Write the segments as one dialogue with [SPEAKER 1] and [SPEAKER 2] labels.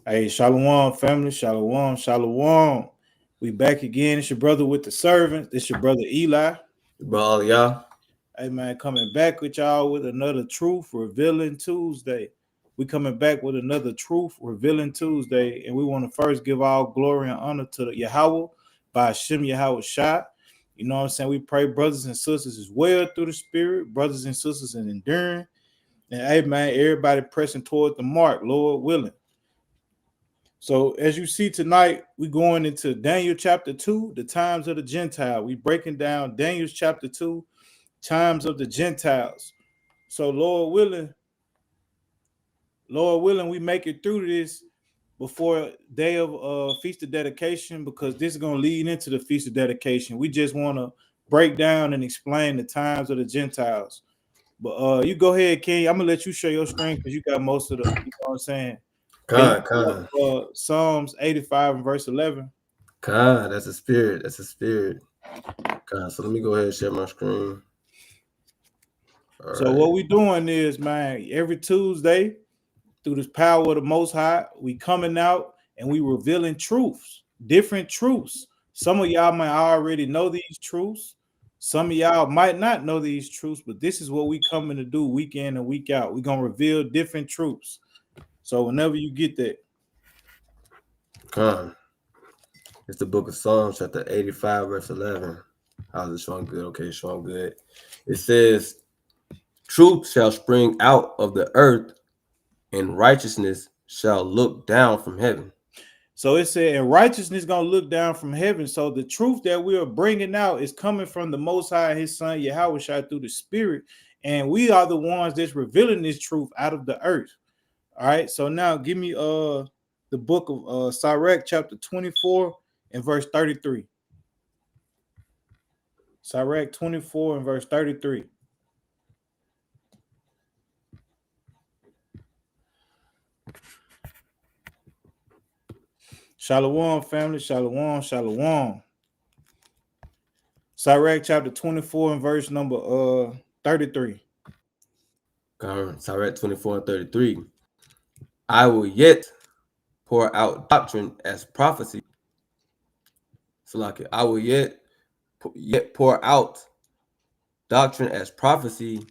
[SPEAKER 1] Hey, Shalom, family. Shalom, Shalom. We back again. It's your brother with the servant. It's your brother Eli.
[SPEAKER 2] Bro, y'all.
[SPEAKER 1] Hey, man, coming back with y'all with another Truth Revealing Tuesday. We coming back with another Truth Revealing Tuesday, and we want to first give all glory and honor to the Yahweh by Hashem Yahweh Shah. You know what I'm saying? We pray brothers and sisters as well through the Spirit, brothers and sisters in enduring. And hey, man, everybody pressing toward the mark, Lord willing. So as you see tonight, we going into Daniel chapter 2, the times of the Gentile. We breaking down Daniel's chapter 2, times of the Gentiles. So Lord willing, we make it through this before day of feast of dedication, because this is going to lead into the feast of dedication. We just want to break down and explain the times of the Gentiles. But you go ahead, King. I'm gonna let you show your screen because you got most of the, you know what I'm saying. Can you
[SPEAKER 2] Con.
[SPEAKER 1] pull up Psalms 85 and verse 11?
[SPEAKER 2] That's a spirit. That's a spirit. Con. So let me go ahead and share my screen. All
[SPEAKER 1] So
[SPEAKER 2] right.
[SPEAKER 1] what we doing is, man, every Tuesday, through this power of the Most High, we coming out and we revealing truths, different truths. Some of y'all might already know these truths. Some of y'all might not know these truths, but this is what we coming to do week in and week out. We're gonna reveal different truths. So whenever you get that.
[SPEAKER 2] Con. It's the book of Psalms, chapter 85, verse 11. How's it showing good? Okay, showing good. It says, truth shall spring out of the earth, and righteousness shall look down from heaven.
[SPEAKER 1] So it said, and righteousness gonna look down from heaven. So the truth that we are bringing out is coming from the Most High and His Son Yahweh Shai through the Spirit, and we are the ones that's revealing this truth out of the earth. All right. So now give me the book of Sirach chapter 24 and verse 33. Sirach 24 and verse 33. Shalom, family. Shalom, shalom. Sirach chapter 24 and verse number 33.
[SPEAKER 2] Con. Sirach 24 and 33. I will yet pour out doctrine as prophecy. So like I will yet pour out doctrine as prophecy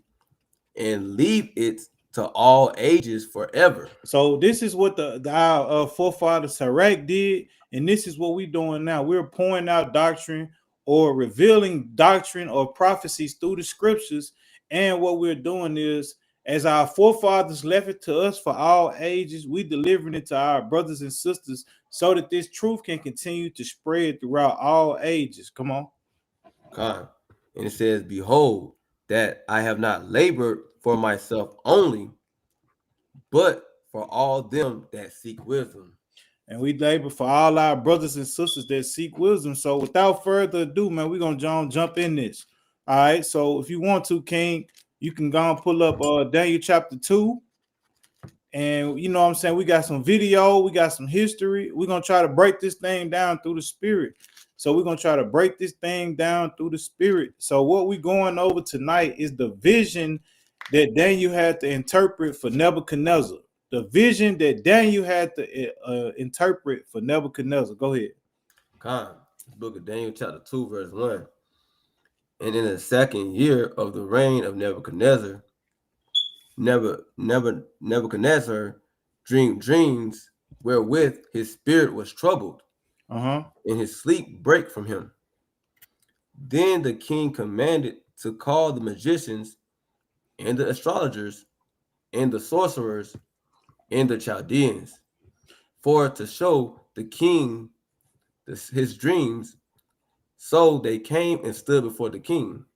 [SPEAKER 2] and leave it to all ages forever.
[SPEAKER 1] So this is what our forefather Sirach did, and this is what we're doing now. We're pouring out doctrine or revealing doctrine or prophecies through the scriptures. And what we're doing is, as our forefathers left it to us for all ages, we delivering it to our brothers and sisters so that this truth can continue to spread throughout all ages. Come on.
[SPEAKER 2] God. And it says, behold, that I have not labored for myself only, but for all them that seek wisdom.
[SPEAKER 1] And we labor for all our brothers and sisters that seek wisdom. So without further ado, man, we're gonna jump in this. All right. So if you want to, King, you can go and pull up Daniel chapter 2. And you know what I'm saying? We got some video, we got some history. We're gonna try to break this thing down through the spirit. So we're gonna try to break this thing down through the spirit. So what we're going over tonight is the vision that Daniel had to interpret for Nebuchadnezzar. The vision that Daniel had to interpret for Nebuchadnezzar. Go ahead.
[SPEAKER 2] God, book of Daniel chapter 2, verse 1. And in the second year of the reign of Nebuchadnezzar, Nebuchadnezzar dreamed dreams wherewith his spirit was troubled, and his sleep brake from him. Then the king commanded to call the magicians and the astrologers and the sorcerers and the Chaldeans, for to show the king his dreams. So they came and stood before the king.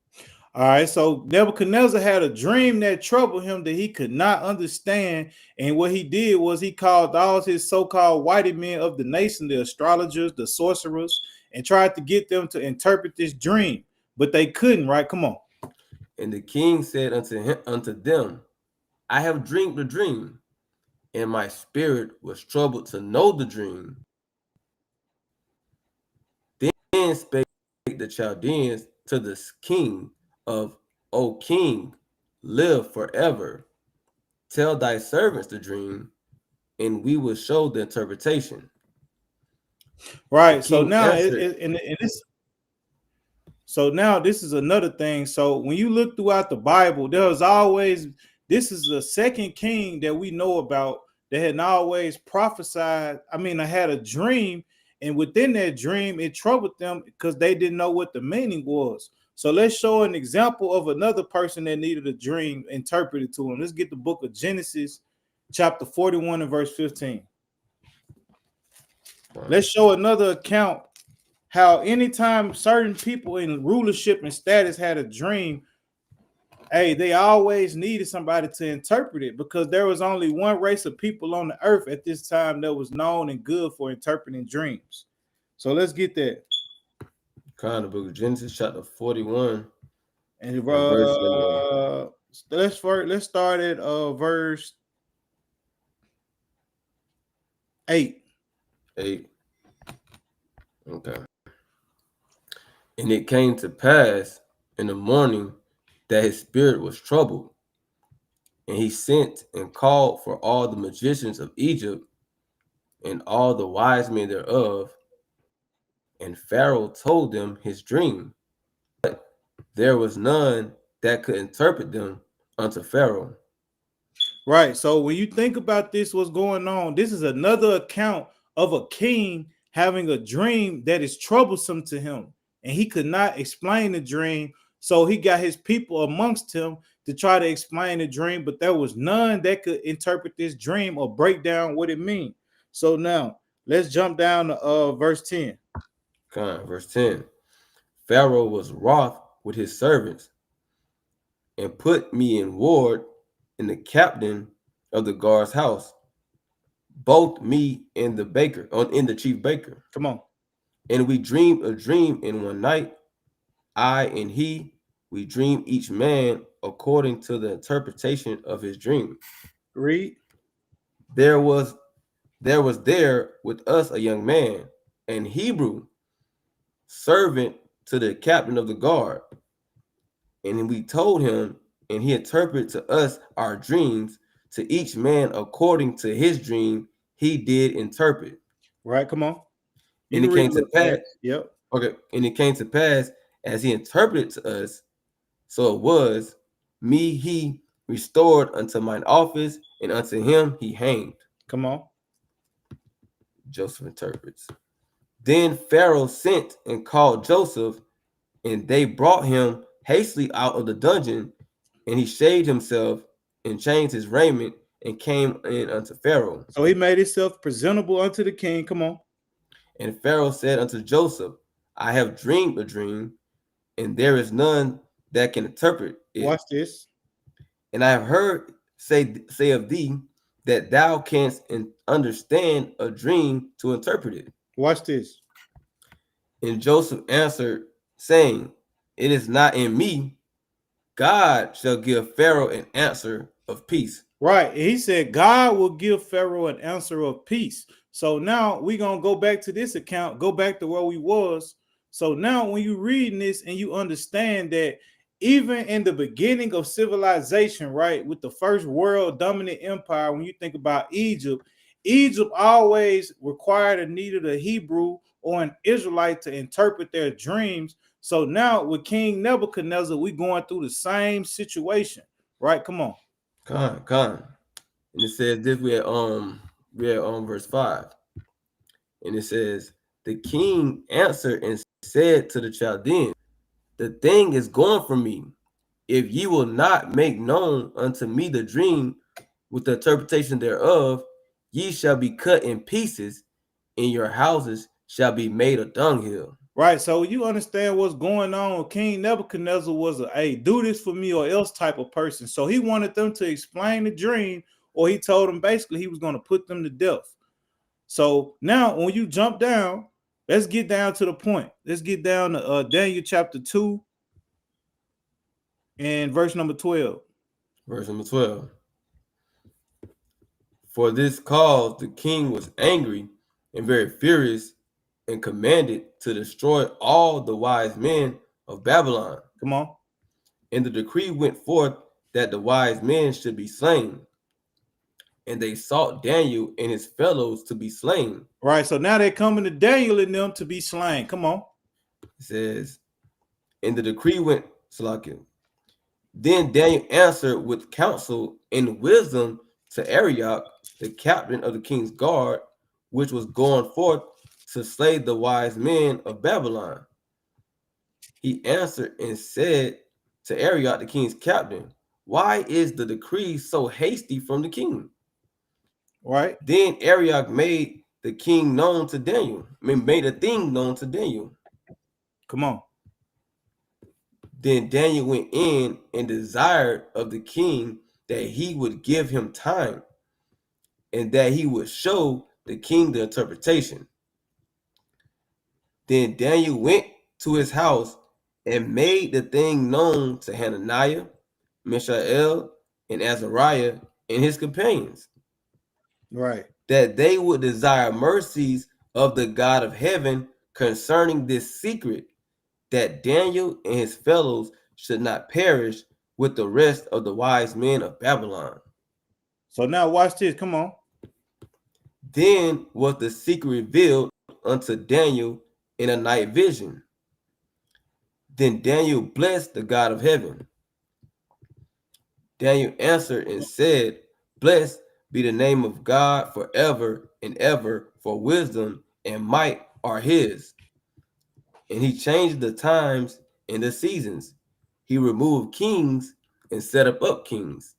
[SPEAKER 1] All right, so Nebuchadnezzar had a dream that troubled him that he could not understand. And what he did was he called all his so-called white men of the nation, the astrologers, the sorcerers, and tried to get them to interpret this dream. But they couldn't, right? Come on.
[SPEAKER 2] And the king said unto them, I have dreamed a dream, and my spirit was troubled to know the dream. Then spake the Chaldeans to the king of, O king, live forever. Tell thy servants the dream, and we will show the interpretation.
[SPEAKER 1] Right.
[SPEAKER 2] The
[SPEAKER 1] So
[SPEAKER 2] king
[SPEAKER 1] now,
[SPEAKER 2] answered,
[SPEAKER 1] so now this is another thing. So when you look throughout the Bible, there's always, this is the second king that we know about that had always prophesied. I mean, I had a dream, and within that dream, it troubled them because they didn't know what the meaning was. So let's show an example of another person that needed a dream interpreted to him. Let's get the book of Genesis, chapter 41 and verse 15. Let's show another account how anytime certain people in rulership and status had a dream, hey, they always needed somebody to interpret it because there was only one race of people on the earth at this time that was known and good for interpreting dreams. So let's get that.
[SPEAKER 2] the book of Genesis, chapter 41,
[SPEAKER 1] And
[SPEAKER 2] verse
[SPEAKER 1] let's start at verse 8.
[SPEAKER 2] 8. Okay. And it came to pass in the morning that his spirit was troubled, and he sent and called for all the magicians of Egypt and all the wise men thereof, and Pharaoh told them his dream. But there was none that could interpret them unto Pharaoh.
[SPEAKER 1] Right. So when you think about this, what's going on, this is another account of a king having a dream that is troublesome to him, and he could not explain the dream. So he got his people amongst him to try to explain the dream, but there was none that could interpret this dream or break down what it means. So now let's jump down to verse 10.
[SPEAKER 2] Verse 10. Pharaoh was wroth with his servants and put me in ward in the captain of the guard's house, both me and the baker, in the chief baker.
[SPEAKER 1] Come on.
[SPEAKER 2] And we dreamed a dream in one night, I and he, we dreamed each man according to the interpretation of his dream.
[SPEAKER 1] Read.
[SPEAKER 2] There was there with us a young man, an Hebrew, servant to the captain of the guard. And we told him, and he interpreted to us our dreams, to each man according to his dream he did interpret.
[SPEAKER 1] Right, come on.
[SPEAKER 2] And it came to pass.
[SPEAKER 1] Yep.
[SPEAKER 2] Okay. And it came to pass as he interpreted to us, so it was, me he restored unto mine office, and unto him he hanged.
[SPEAKER 1] Come on.
[SPEAKER 2] Joseph interprets. Then Pharaoh sent and called Joseph, and they brought him hastily out of the dungeon, and he shaved himself and changed his raiment and came in unto Pharaoh.
[SPEAKER 1] So he made himself presentable unto the king. Come on.
[SPEAKER 2] And Pharaoh said unto Joseph, I have dreamed a dream, and there is none that can interpret it.
[SPEAKER 1] Watch this.
[SPEAKER 2] And I have heard say of thee that thou canst understand a dream to interpret it.
[SPEAKER 1] Watch this.
[SPEAKER 2] And Joseph answered, saying, it is not in me. God shall give Pharaoh an answer of peace.
[SPEAKER 1] Right. He said God will give Pharaoh an answer of peace. So now we're going to go back to this account, go back to where we was. So now when you reading this and you understand that even in the beginning of civilization, right, with the first world dominant empire, when you think about Egypt, Egypt always required and needed a Hebrew or an Israelite to interpret their dreams. So now with King Nebuchadnezzar, we're going through the same situation, right? Come on.
[SPEAKER 2] And it says this, we are verse 5. And it says, the king answered and said to the Chaldeans, the thing is gone from me. If ye will not make known unto me the dream with the interpretation thereof, ye shall be cut in pieces, and your houses shall be made a dunghill.
[SPEAKER 1] Right. So you understand what's going on. King Nebuchadnezzar was a, hey, do this for me or else type of person. So he wanted them to explain the dream, or he told them basically he was going to put them to death. So now when you jump down, let's get down to the point. Let's get down to Daniel chapter 2 and verse number 12.
[SPEAKER 2] Verse number 12. For this cause the king was angry and very furious, and commanded to destroy all the wise men of Babylon.
[SPEAKER 1] Come on.
[SPEAKER 2] And the decree went forth that the wise men should be slain. and they sought Daniel and his fellows to be slain.
[SPEAKER 1] Right. So now they're coming to Daniel and them to be slain. Come on.
[SPEAKER 2] It says, and the decree went, Salakia. Then Daniel answered with counsel and wisdom to Arioch, the captain of the king's guard, which was going forth to slay the wise men of Babylon. He answered and said to Arioch, the king's captain, why is the decree so hasty from the king?
[SPEAKER 1] Right.
[SPEAKER 2] Then Arioch made the king known to Daniel. Made a thing known to Daniel.
[SPEAKER 1] Come on.
[SPEAKER 2] Then Daniel went in and desired of the king that he would give him time and that he would show the king the interpretation. Then Daniel went to his house and made the thing known to Hananiah, Mishael, and Azariah and his companions.
[SPEAKER 1] Right.
[SPEAKER 2] That they would desire mercies of the God of heaven concerning this secret, that Daniel and his fellows should not perish with the rest of the wise men of Babylon.
[SPEAKER 1] So now watch this. Come on.
[SPEAKER 2] Then was the secret revealed unto Daniel in a night vision. Then Daniel blessed the God of heaven. Daniel answered and said, blessed be the name of God forever and ever, for wisdom and might are his. And he changed the times and the seasons. He removed kings and set up kings.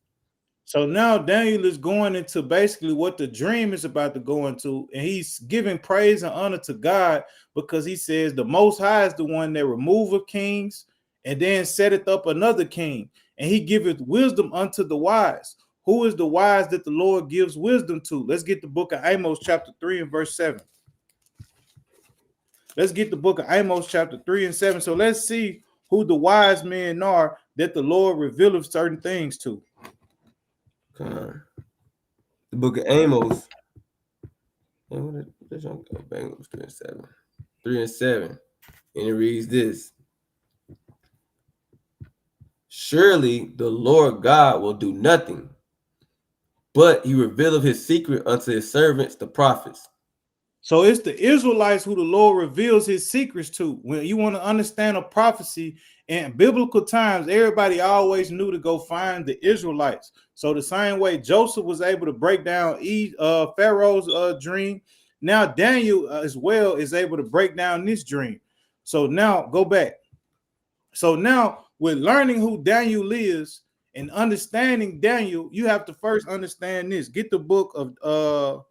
[SPEAKER 1] So now Daniel is going into basically what the dream is about to go into, and he's giving praise and honor to God because he says the Most High is the one that removeth kings and then setteth up another king, and he giveth wisdom unto the wise. Who is the wise that the Lord gives wisdom to? Let's get the book of Amos chapter 3 and verse 7. Let's get the book of Amos chapter 3 and 7. So let's see who the wise men are that the Lord revealeth certain things to.
[SPEAKER 2] The book of Amos. 3 and 7. 3 and 7. And it reads this. Surely the Lord God will do nothing, but he revealeth his secret unto his servants, the prophets.
[SPEAKER 1] So it's the Israelites who the Lord reveals his secrets to. When you want to understand a prophecy in biblical times, everybody always knew to go find the Israelites. So the same way Joseph was able to break down Pharaoh's dream, now Daniel as well is able to break down this dream. So now go back. So now with learning who Daniel is and understanding Daniel, you have to first understand this. Get the book of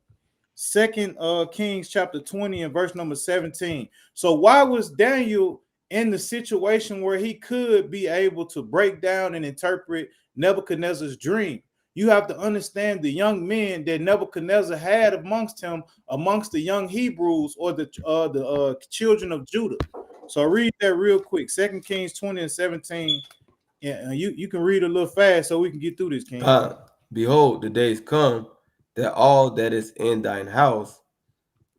[SPEAKER 1] Second Kings chapter 20 and verse number 17. So why was Daniel in the situation where he could be able to break down and interpret Nebuchadnezzar's dream? You have to understand the young men that Nebuchadnezzar had amongst him, amongst the young Hebrews or the children of Judah. So read that real quick. 2 Kings 20 and 17. Yeah, you can read a little fast so we can get through this, King.
[SPEAKER 2] Behold, the days come that all that is in thine house,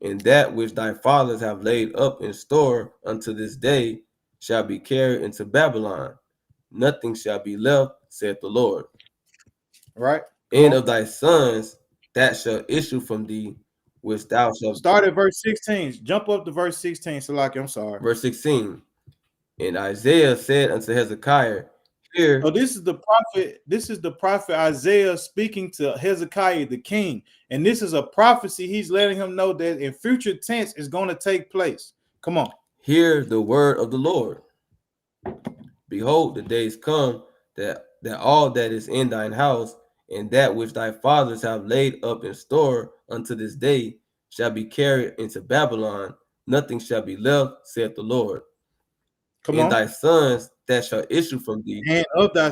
[SPEAKER 2] and that which thy fathers have laid up in store unto this day, shall be carried into Babylon. Nothing shall be left, saith the Lord.
[SPEAKER 1] Right.
[SPEAKER 2] And of thy sons that shall issue from thee, which thou shalt.
[SPEAKER 1] Start at verse 16. Jump up to verse 16, Salaki. I'm sorry.
[SPEAKER 2] Verse 16. And Isaiah said unto Hezekiah, here.
[SPEAKER 1] So this is the prophet. This is the prophet Isaiah speaking to Hezekiah, the king. And this is a prophecy. He's letting him know that in future tense is going to take place. Come on.
[SPEAKER 2] Hear the word of the Lord. Behold, the days come that all that is in thine house, and that which thy fathers have laid up in store unto this day, shall be carried into Babylon. Nothing shall be left, saith the Lord.
[SPEAKER 1] Come
[SPEAKER 2] on. Thy sons that shall issue from thee,
[SPEAKER 1] and of thy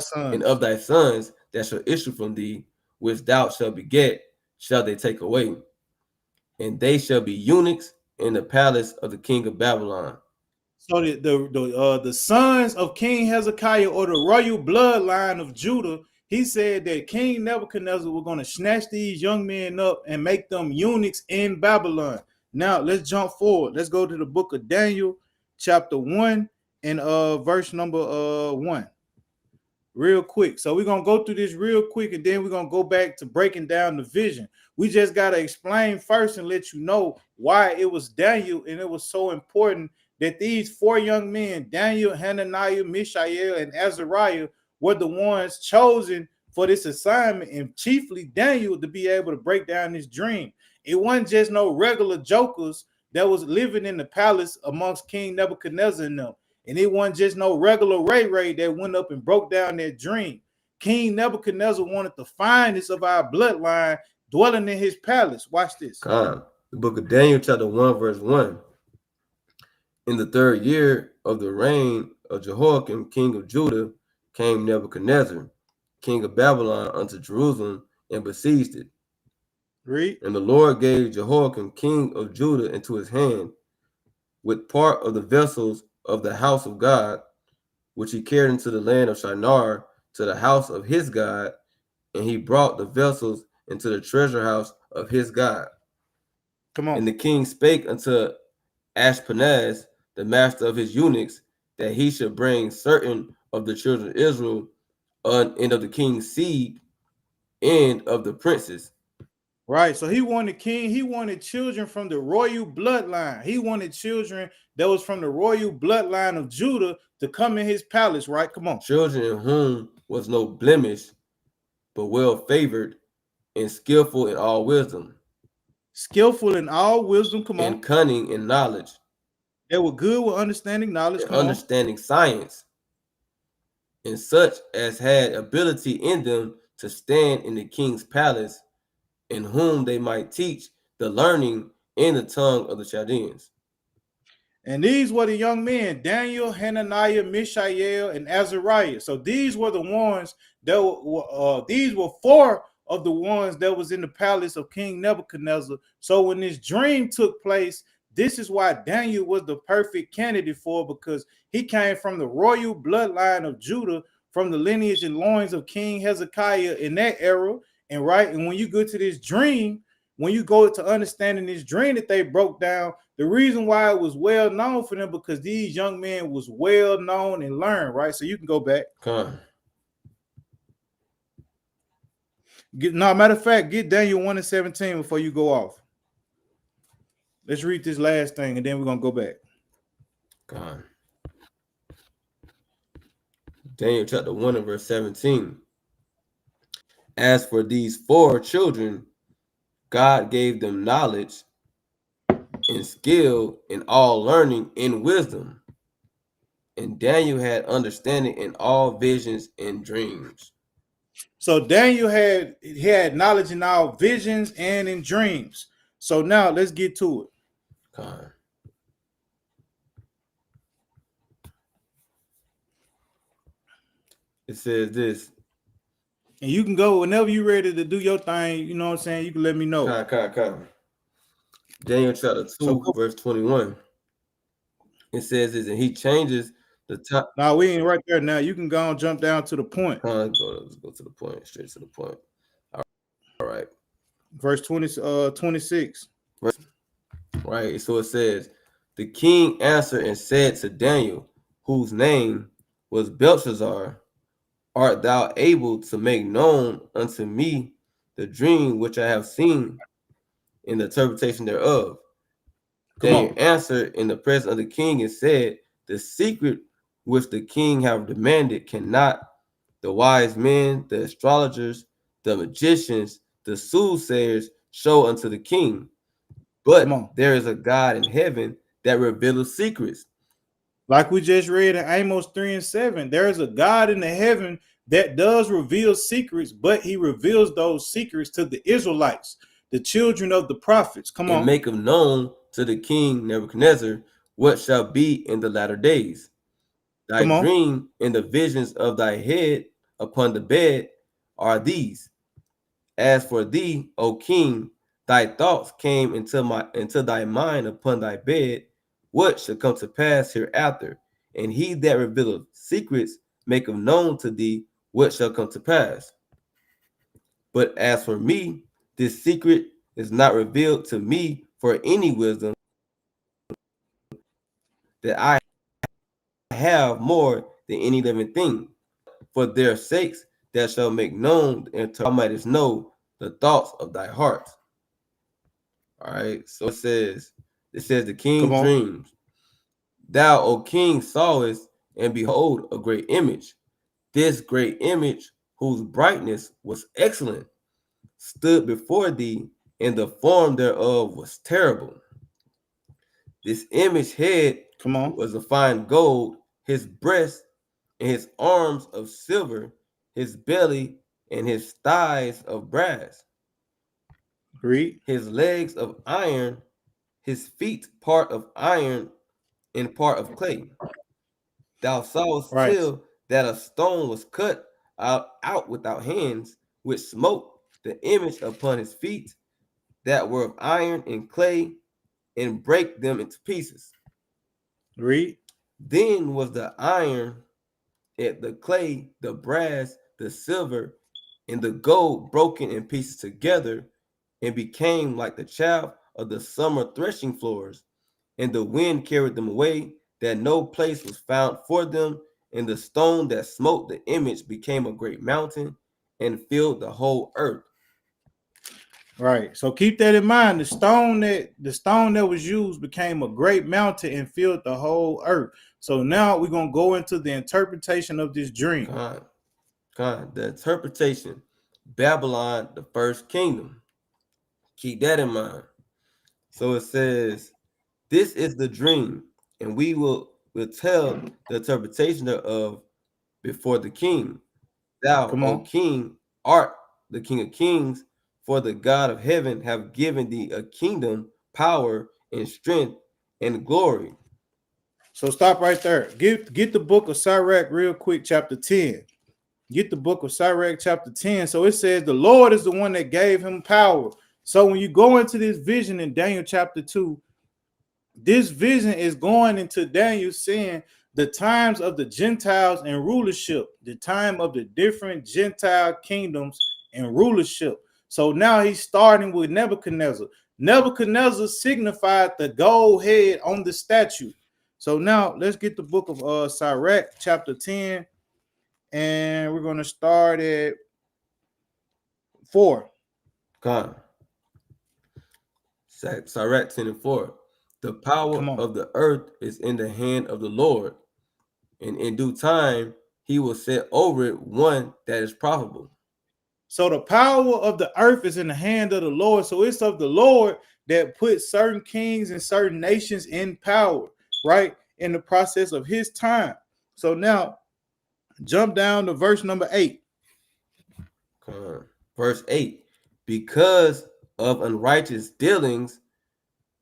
[SPEAKER 1] sons
[SPEAKER 2] that shall issue from thee, which thou shalt beget, shall they take away, and they shall be eunuchs in the palace of the king of Babylon.
[SPEAKER 1] So the sons of King Hezekiah, or the royal bloodline of Judah, he said that King Nebuchadnezzar was going to snatch these young men up and make them eunuchs in Babylon. Now let's jump forward. Let's go to the book of Daniel, chapter 1 and verse number 1. real quick. So we're gonna go through this real quick, and then we're gonna go back to breaking down the vision. We just gotta explain first and let you know why it was Daniel, and it was so important that these four young men, Daniel, Hananiah, Mishael, and Azariah, were the ones chosen for this assignment, and chiefly Daniel to be able to break down this dream. It wasn't just no regular jokers that was living in the palace amongst King Nebuchadnezzar and them. And it wasn't just no regular Ray that went up and broke down their dream. King Nebuchadnezzar wanted the finest of our bloodline dwelling in his palace. Watch this.
[SPEAKER 2] The book of Daniel, chapter 1, verse 1. In the 3rd year of the reign of Jehoiakim, king of Judah, came Nebuchadnezzar, king of Babylon, unto Jerusalem, and besieged it.
[SPEAKER 1] Read.
[SPEAKER 2] And the Lord gave Jehoiakim, king of Judah, into his hand, with part of the vessels of the house of God, which he carried into the land of Shinar, to the house of his God, and he brought the vessels into the treasure house of his God.
[SPEAKER 1] Come on.
[SPEAKER 2] And the king spake unto Ashpenaz, the master of his eunuchs, that he should bring certain of the children of Israel, and of the king's seed, and of the princes.
[SPEAKER 1] Right. So he wanted king, he wanted children from the royal bloodline. He wanted children that was from the royal bloodline of Judah to come in his palace, right? Come on.
[SPEAKER 2] Children in whom was no blemish, but well favored and skillful in all wisdom.
[SPEAKER 1] Skillful in all wisdom, come on.
[SPEAKER 2] And cunning in knowledge.
[SPEAKER 1] They were good with understanding knowledge,
[SPEAKER 2] and understanding science, and such as had ability in them to stand in the king's palace, in whom they might teach the learning in the tongue of the Chaldeans.
[SPEAKER 1] And these were the young men, Daniel, Hananiah, Mishael, and Azariah. So these were the ones that were, these were four of the ones that was in the palace of King Nebuchadnezzar. So when this dream took place, this is why Daniel was the perfect candidate for, because he came from the royal bloodline of Judah, from the lineage and loins of King Hezekiah in that era. And right, and when you go to this dream, when you go to understanding this dream that they broke down, the reason why it was well known for them, because these young men was well known and learned, right? So you can go back. Matter of fact, get Daniel 1:17 before you go off. Let's read this last thing, and then we're gonna go back.
[SPEAKER 2] Daniel chapter 1 and verse 17. As for these four children, God gave them knowledge and skill in all learning and wisdom. And Daniel had understanding in all visions and dreams.
[SPEAKER 1] So Daniel had knowledge in all visions and in dreams. So now let's get to it.
[SPEAKER 2] It says this.
[SPEAKER 1] And you can go whenever you're ready to do your thing, you know what I'm saying? You can let me know.
[SPEAKER 2] Daniel chapter 2, verse 21. It says this, and he changes the top.
[SPEAKER 1] Now we ain't right there now. You can go and jump down to the point.
[SPEAKER 2] Let's go to the point, straight to the point. All right.
[SPEAKER 1] Verse 26.
[SPEAKER 2] Right. So it says, the king answered and said to Daniel, whose name was Belshazzar, art thou able to make known unto me the dream which I have seen in the interpretation thereof? Daniel answered in the presence of the king and said, the secret which the king have demanded cannot the wise men, the astrologers, the magicians, the soothsayers show unto the king. But there is a God in heaven that reveals secrets.
[SPEAKER 1] Like we just read in Amos 3:7, there is a God in the heaven that does reveal secrets, but he reveals those secrets to the Israelites, the children of the prophets.
[SPEAKER 2] And make them known to the king Nebuchadnezzar what shall be in the latter days. Thy dream and the visions of thy head upon the bed are these. As for thee, O king, thy thoughts came into thy mind upon thy bed, what shall come to pass hereafter, and he that revealeth secrets make known to thee what shall come to pass. But as for me, this secret is not revealed to me for any wisdom, that I have more than any living thing. for their sakes that shall make known, and thou mightest know the thoughts of thy heart. All right. So it says the king
[SPEAKER 1] Come on.
[SPEAKER 2] dreams. Thou, O king, sawest, and behold, a great image. This great image, whose brightness was excellent, stood before thee, and the form thereof was terrible. This image head
[SPEAKER 1] Come on.
[SPEAKER 2] was of fine gold, his breast and his arms of silver, his belly and his thighs of brass,
[SPEAKER 1] Read.
[SPEAKER 2] his legs of iron, his feet part of iron and part of clay. Thou sawest
[SPEAKER 1] Right.
[SPEAKER 2] till that a stone was cut out without hands, which smote the image upon his feet that were of iron and clay, and break them into pieces.
[SPEAKER 1] Read.
[SPEAKER 2] Then was the iron, and the clay, the brass, the silver, and the gold broken in pieces together, and became like the chaff of the summer threshing floors. And the wind carried them away, that no place was found for them. And the stone that smote the image became a great mountain, and filled the whole earth.
[SPEAKER 1] Right. So keep that in mind. The stone that was used became a great mountain and filled the whole earth. So now we're gonna go into the interpretation of this dream.
[SPEAKER 2] The interpretation. Babylon, the first kingdom. Keep that in mind. So it says, this is the dream, and we will tell the interpretation thereof before the king. Thou,
[SPEAKER 1] Come
[SPEAKER 2] O
[SPEAKER 1] on.
[SPEAKER 2] king, art the king of kings, for the God of heaven have given thee a kingdom, power, and strength, and glory.
[SPEAKER 1] So stop right there. Get the book of Sirach real quick, chapter 10. Get the book of Sirach, chapter 10. So it says the Lord is the one that gave him power. So when you go into this vision in Daniel chapter 2, this vision is going into Daniel saying the times of the Gentiles and rulership, the time of the different Gentile kingdoms and rulership. So now he's starting with Nebuchadnezzar. Nebuchadnezzar signified the gold head on the statue. So now let's get the book of Sirach, chapter 10, and we're going to start at 4.
[SPEAKER 2] God. Sirach 10 and 4. The power of the earth is in the hand of the Lord, and in due time he will set over it one that is profitable.
[SPEAKER 1] So the power of the earth is in the hand of the Lord. So it's of the Lord that puts certain kings and certain nations in power, right? In the process of his time. So now jump down to verse number 8.
[SPEAKER 2] Verse 8. Because of unrighteous dealings,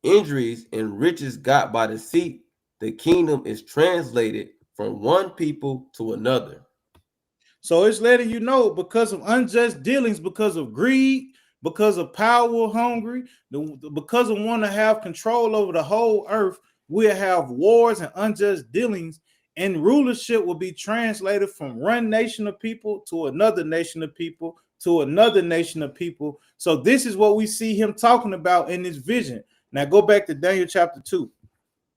[SPEAKER 2] injuries, and riches got by deceit, the kingdom is translated from one people to another.
[SPEAKER 1] So it's letting you know, because of unjust dealings, because of greed, because of power hungry, because of want to have control over the whole earth, we'll have wars and unjust dealings, and rulership will be translated from one nation of people to another nation of people to another nation of people. So this is what we see him talking about in this vision. Now go back to Daniel chapter 2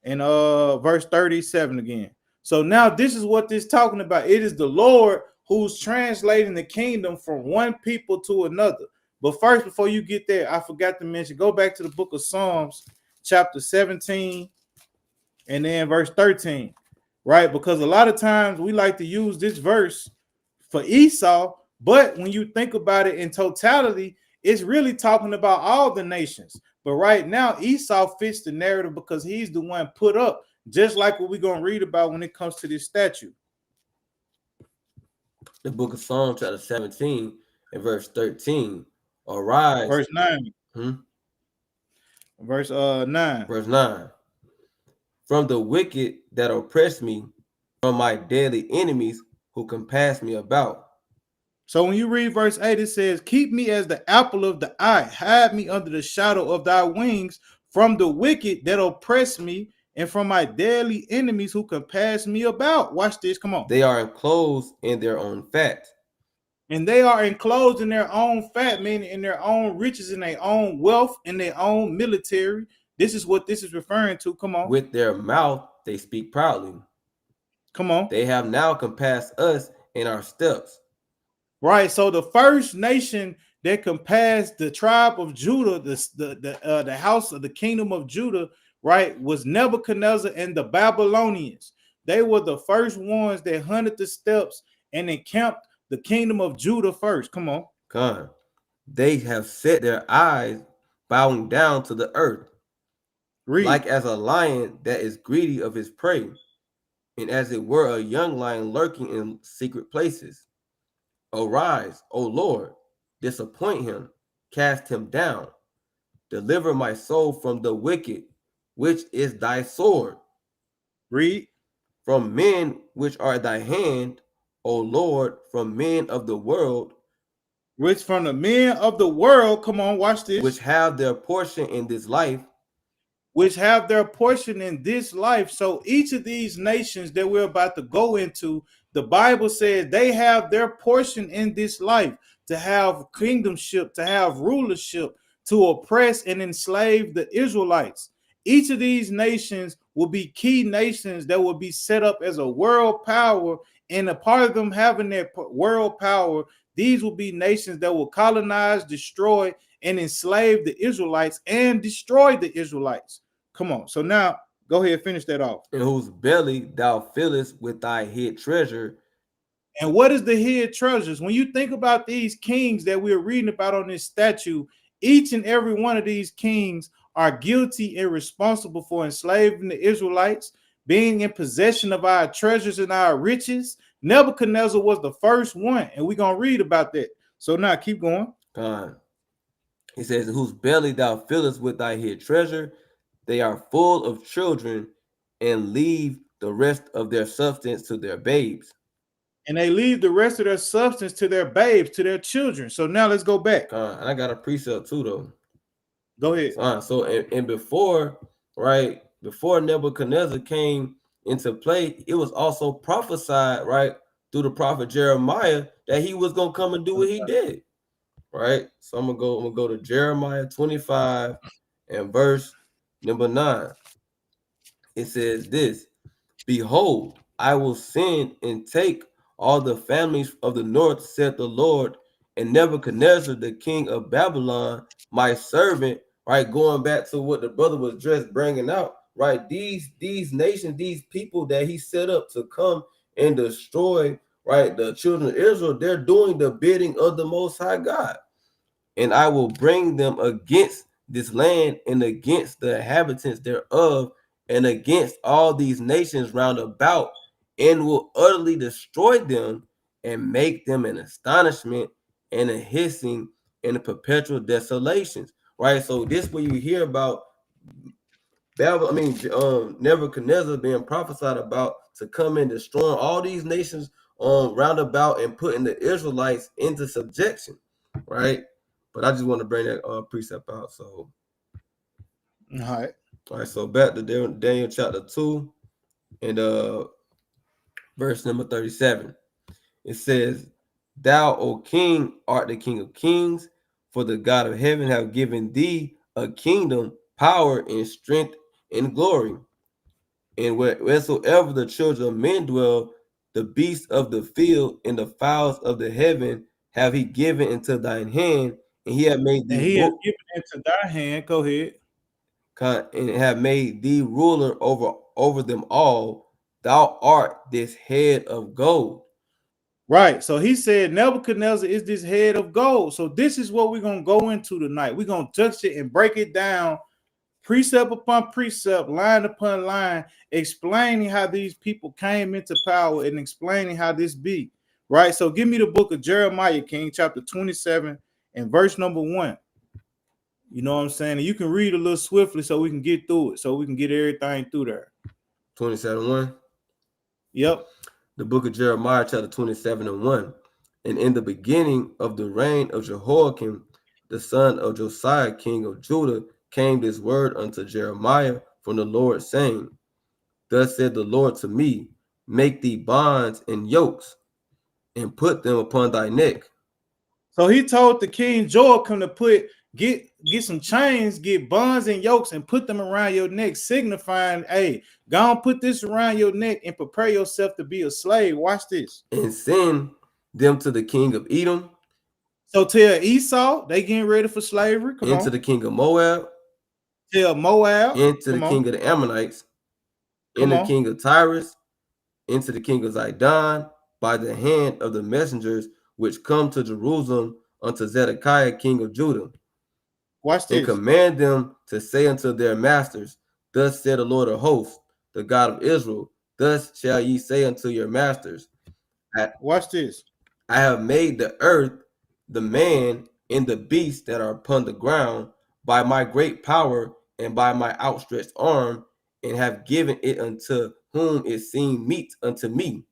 [SPEAKER 1] and verse 37 again. So now this is what this is talking about. It is the Lord who's translating the kingdom from one people to another. But first, before you get there, I forgot to mention, go back to the book of Psalms, chapter 17, and then verse 13, right? Because a lot of times we like to use this verse for Esau, but when you think about it in totality, it's really talking about all the nations. But right now, Esau fits the narrative because he's the one put up, just like what we're going to read about when it comes to this statue.
[SPEAKER 2] The book of Psalms, chapter 17, and verse 13. Arise.
[SPEAKER 1] Verse 9. Verse 9.
[SPEAKER 2] Verse 9. From the wicked that oppress me, from my daily enemies who compass me about.
[SPEAKER 1] So when you read verse 8, it says, keep me as the apple of the eye, hide me under the shadow of thy wings, from the wicked that oppress me, and from my daily enemies who compass me about. Watch this, come on.
[SPEAKER 2] They are enclosed in their own fat.
[SPEAKER 1] And they are enclosed in their own fat, meaning in their own riches, in their own wealth, in their own military. This is what this is referring to. Come on.
[SPEAKER 2] With their mouth, they speak proudly.
[SPEAKER 1] Come on.
[SPEAKER 2] They have now compassed us in our steps.
[SPEAKER 1] Right. So the first nation that compassed the tribe of Judah, the house of the kingdom of Judah, right, was Nebuchadnezzar and the Babylonians. They were the first ones that hunted the steps and encamped the kingdom of Judah first. Come on.
[SPEAKER 2] God, they have set their eyes bowing down to the earth,
[SPEAKER 1] Read.
[SPEAKER 2] like as a lion that is greedy of his prey, and as it were a young lion lurking in secret places. Arise, O Lord, disappoint him, cast him down. Deliver my soul from the wicked, which is thy sword.
[SPEAKER 1] Read.
[SPEAKER 2] From men which are at thy hand, O Lord, from men of the world,
[SPEAKER 1] Which from the men of the world, come on, watch this,
[SPEAKER 2] which have their portion in this life,
[SPEAKER 1] which have their portion in this life. So each of these nations that we're about to go into, the Bible says they have their portion in this life, to have kingdomship, to have rulership, to oppress and enslave the Israelites. Each of these nations will be key nations that will be set up as a world power, and a part of them having their world power, these will be nations that will colonize, destroy, and enslave the Israelites and destroy the Israelites. Come on. So now go ahead, finish that off.
[SPEAKER 2] in whose belly thou fillest with thy hid treasure.
[SPEAKER 1] And what is the hid treasures? When you think about these kings that we're reading about on this statue, each and every one of these kings are guilty and responsible for enslaving the Israelites, being in possession of our treasures and our riches. Nebuchadnezzar was the first one, and we're going to read about that. So now keep going.
[SPEAKER 2] God. He says, in whose belly thou fillest with thy hid treasure. They are full of children and leave the rest of their substance to their babes.
[SPEAKER 1] And they leave the rest of their substance to their babes, to their children. So now let's go back.
[SPEAKER 2] And I got a precept too, though.
[SPEAKER 1] Go ahead.
[SPEAKER 2] So and before, right, before Nebuchadnezzar came into play, it was also prophesied, right, through the prophet Jeremiah that he was gonna come and do what he did. Right. So I'm gonna go to Jeremiah 25 and verse number 9. It says this: Behold, I will send and take all the families of the north, said the Lord, and Nebuchadnezzar, the king of Babylon, my servant. Right, going back to what the brother was just bringing out. Right, these nations, these people that he set up to come and destroy, right, the children of Israel, they're doing the bidding of the Most High God. And I will bring them against this land and against the inhabitants thereof, and against all these nations round about, and will utterly destroy them and make them an astonishment and a hissing and a perpetual desolations. Right. So this where you hear about Nebuchadnezzar being prophesied about to come and destroying all these nations round about and putting the Israelites into subjection. Right. But I just want to bring that precept out. So
[SPEAKER 1] All
[SPEAKER 2] right, so back to Daniel chapter 2 and verse number 37. It says, Thou, O king, art the king of kings, for the God of heaven have given thee a kingdom, power, and strength, and glory. And wheresoever the children of men dwell, the beasts of the field and the fowls of the heaven have he given into thine hand, and he have made
[SPEAKER 1] and
[SPEAKER 2] thee
[SPEAKER 1] he has given into thy hand. Go ahead.
[SPEAKER 2] and have made thee ruler over them all. Thou art this head of gold.
[SPEAKER 1] Right. So he said Nebuchadnezzar is this head of gold. So this is what we're going to go into tonight. We're going to touch it and break it down precept upon precept, line upon line, explaining how these people came into power and explaining how this be. Right. So give me the book of Jeremiah, King, chapter 27 and verse number 1. You know what I'm saying? And you can read a little swiftly so we can get through it, so we can get everything through there.
[SPEAKER 2] 27:1.
[SPEAKER 1] Yep.
[SPEAKER 2] The book of Jeremiah, chapter 27 and 1. And in the beginning of the reign of Jehoiakim, the son of Josiah, king of Judah, came this word unto Jeremiah from the Lord, saying, Thus said the Lord to me, Make thee bonds and yokes, and put them upon thy neck.
[SPEAKER 1] So he told the king Joachim to get some chains, get bonds and yokes, and put them around your neck, signifying, hey, go and put this around your neck and prepare yourself to be a slave. Watch this.
[SPEAKER 2] And send them to the king of Edom.
[SPEAKER 1] So tell Esau they getting ready for slavery. Come
[SPEAKER 2] into
[SPEAKER 1] on.
[SPEAKER 2] the king of Moab.
[SPEAKER 1] Tell Moab.
[SPEAKER 2] Into the
[SPEAKER 1] Come
[SPEAKER 2] king
[SPEAKER 1] on.
[SPEAKER 2] of the Ammonites.
[SPEAKER 1] Come
[SPEAKER 2] And the
[SPEAKER 1] on.
[SPEAKER 2] king of Tyrus. Into the king of Zidon, by the hand of the messengers which come to Jerusalem unto Zedekiah king of Judah.
[SPEAKER 1] Watch
[SPEAKER 2] And
[SPEAKER 1] this.
[SPEAKER 2] command them to say unto their masters, thus said the Lord of hosts, the God of Israel, thus shall ye say unto your masters,
[SPEAKER 1] Watch this.
[SPEAKER 2] I have made the earth, the man, and the beasts that are upon the ground by my great power and by my outstretched arm, and have given it unto whom it seemed meet unto me.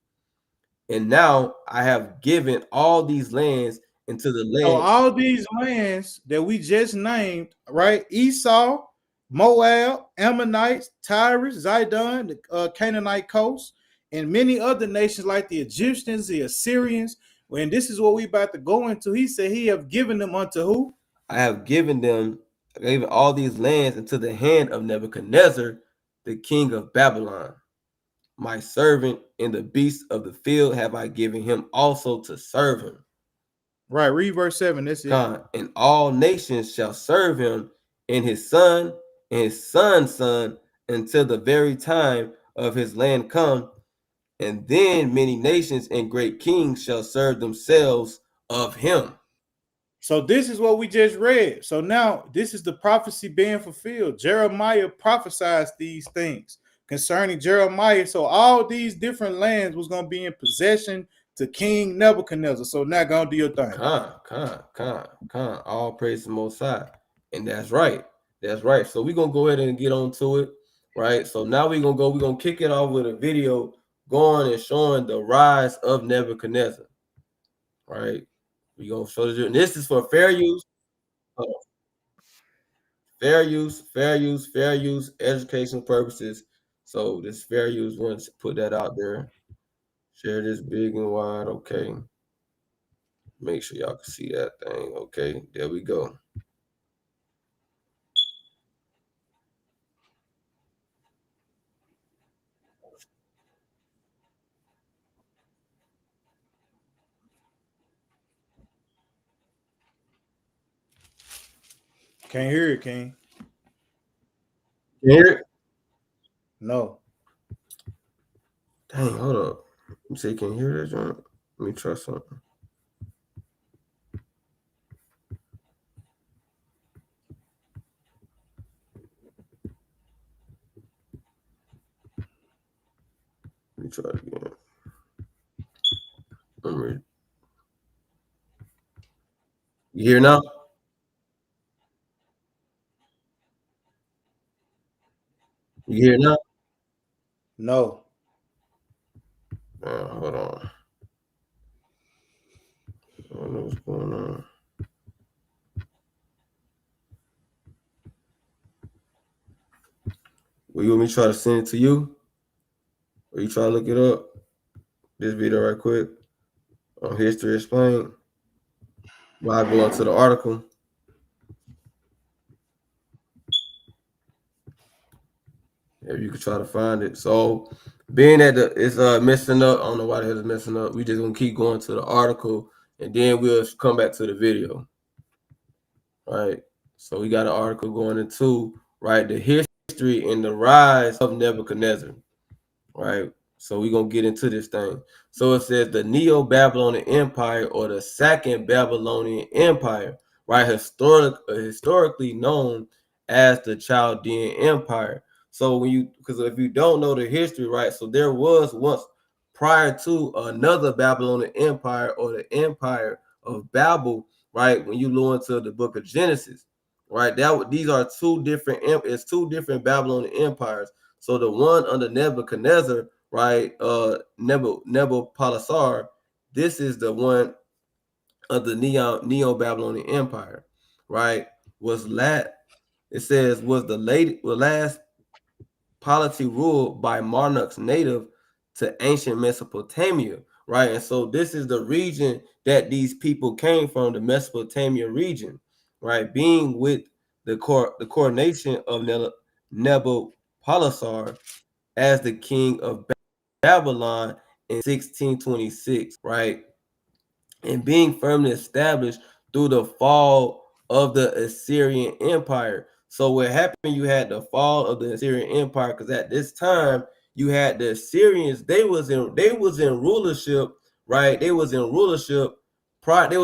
[SPEAKER 2] And now I have given all these lands into the
[SPEAKER 1] So
[SPEAKER 2] land.
[SPEAKER 1] all these lands that we just named, right? Esau, Moab, Ammonites, Tyrus, Zidon, the Canaanite coast, and many other nations like the Egyptians, the Assyrians. When this is what we about to go into, he said he have given them unto who?
[SPEAKER 2] I have given them, given all these lands into the hand of Nebuchadnezzar, the king of Babylon. My servant and the beasts of the field have I given him also to serve him.
[SPEAKER 1] Right, read verse 7. That's it.
[SPEAKER 2] And all nations shall serve him, and his son and his son's son, until the very time of his land come. And then many nations and great kings shall serve themselves of him.
[SPEAKER 1] So this is what we just read. So now this is the prophecy being fulfilled. Jeremiah prophesied these things concerning Jeremiah. So all these different lands was going to be in possession to King Nebuchadnezzar. So now go and do your thing.
[SPEAKER 2] All praise the Most High. And that's right. That's right. So we're going to go ahead and get on to it. Right. So now we're going to kick it off with a video going and showing the rise of Nebuchadnezzar. Right. We're going to show you. And this is for fair use. Fair use, educational purposes. So this fair use, want to put that out there. Share this big and wide. Okay. Make sure y'all can see that thing. Okay, there we go.
[SPEAKER 1] Can't hear it, King.
[SPEAKER 2] Can you hear it?
[SPEAKER 1] No.
[SPEAKER 2] Dang, hold up. You say you can hear that, John? Let me try something. Let me try it again. I'm ready. You hear now? You hear now?
[SPEAKER 1] No.
[SPEAKER 2] Hold on. I don't know what's going on. Will you want me to try to send it to you? Or you try to look it up? This video right quick on History Explained. While I go into the article. If you could try to find it. So being that it's messing up, I don't know why the hell it's messing up. We just gonna keep going to the article and then we'll come back to the video. All right. So we got an article going into the history and the rise of Nebuchadnezzar. Right. So we're gonna get into this thing. So it says the Neo-Babylonian Empire or the Second Babylonian Empire, right? Historically known as the Chaldean Empire. So because if you don't know the history, right? So there was once prior to another Babylonian Empire or the Empire of Babel, right? When you look into the book of Genesis, right? These are two different Babylonian empires. So the one under Nebuchadnezzar, right? Nebuchadnezzar, this is the one of the Neo-Babylonian Empire, right? It says was the last polity ruled by monarchs native to ancient Mesopotamia, right? And so this is the region that these people came from, the Mesopotamia region, right? Being with the coronation of Nabopolassar as the king of Babylon in 1626, right? And being firmly established through the fall of the Assyrian Empire. So what happened, you had the fall of the Assyrian Empire, because at this time you had the Assyrians, they was in rulership, right? They was in rulership prior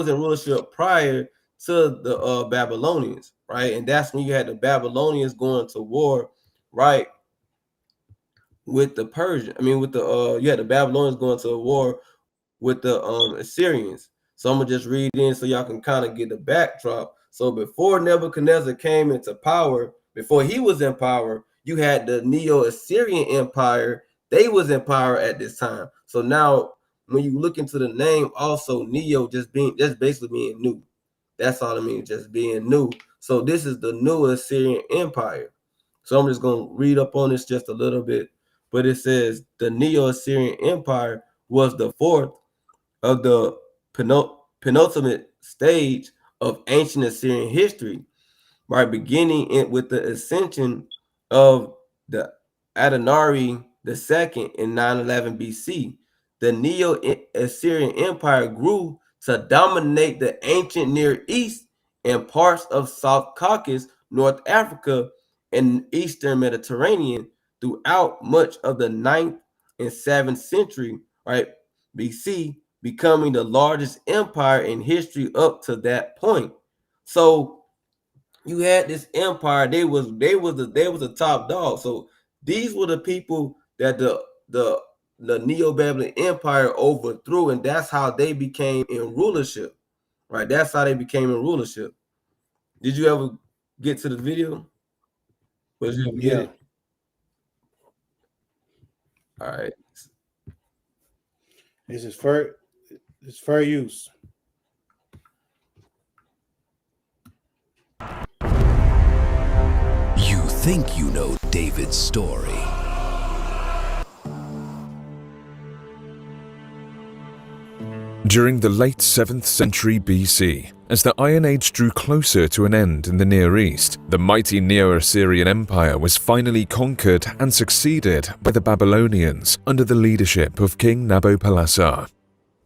[SPEAKER 2] to the Babylonians, right? And that's when you had the Babylonians going to war, right? With the Persian, you had the Babylonians going to war with the Assyrians. So I'm gonna just read in so y'all can kind of get the backdrop. So before Nebuchadnezzar came into power, before he was in power, you had the Neo-Assyrian Empire. They was in power at this time. So now when you look into the name, also Neo just basically being new. That's all it means, just being new. So this is the new Assyrian Empire. So I'm just gonna read up on this just a little bit. But it says the Neo-Assyrian Empire was the fourth of the penultimate stage of ancient Assyrian history, by beginning with the ascension of the Adonari II in 911 BC. The Neo-Assyrian Empire grew to dominate the ancient Near East and parts of South Caucasus, North Africa, and Eastern Mediterranean throughout much of the 9th and 7th century, right, BC, becoming the largest empire in history up to that point. So you had this empire, they was the top dog. So these were the people that the Neo-Babylon Empire overthrew, and that's how they became in rulership, right? That's how they became in rulership. Did you ever get to the video? Was you get it? All right.
[SPEAKER 1] This is fair use.
[SPEAKER 3] You think you know David's story. During the late 7th century BC, as the Iron Age drew closer to an end in the Near East, the mighty Neo-Assyrian Empire was finally conquered and succeeded by the Babylonians under the leadership of King Nabopolassar.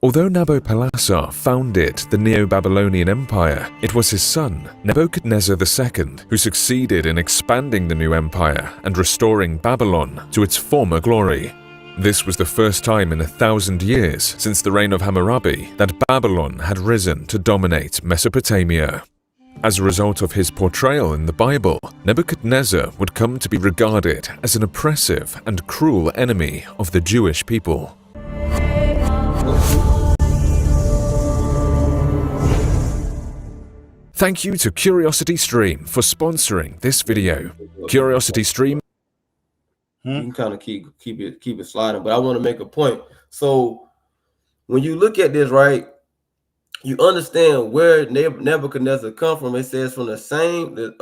[SPEAKER 3] Although Nabopolassar founded the Neo-Babylonian Empire, it was his son, Nebuchadnezzar II, who succeeded in expanding the new empire and restoring Babylon to its former glory. This was the first time in 1,000 years since the reign of Hammurabi that Babylon had risen to dominate Mesopotamia. As a result of his portrayal in the Bible, Nebuchadnezzar would come to be regarded as an oppressive and cruel enemy of the Jewish people. Thank you to CuriosityStream for sponsoring this video. CuriosityStream.
[SPEAKER 2] You can kind of keep it sliding, but I want to make a point. So when you look at this, right, you understand where Nebuchadnezzar come from. It says from the same this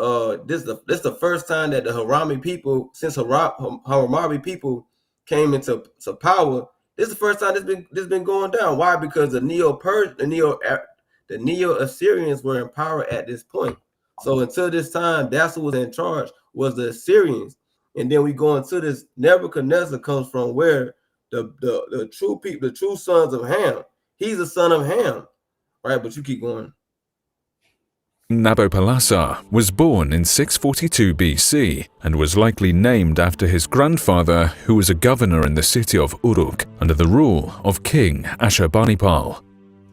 [SPEAKER 2] is the first time that the Hammurabi people, since Hammurabi people came into power, this is the first time this been going down. Why? Because the Neo-Assyrians were in power at this point. So until this time, that's who was in charge, was the Assyrians. And then we go into this, Nebuchadnezzar comes from where the true people, the true sons of Ham. He's a son of Ham, right? But you keep going.
[SPEAKER 3] Nabopolassar was born in 642 BC and was likely named after his grandfather, who was a governor in the city of Uruk under the rule of King Ashurbanipal.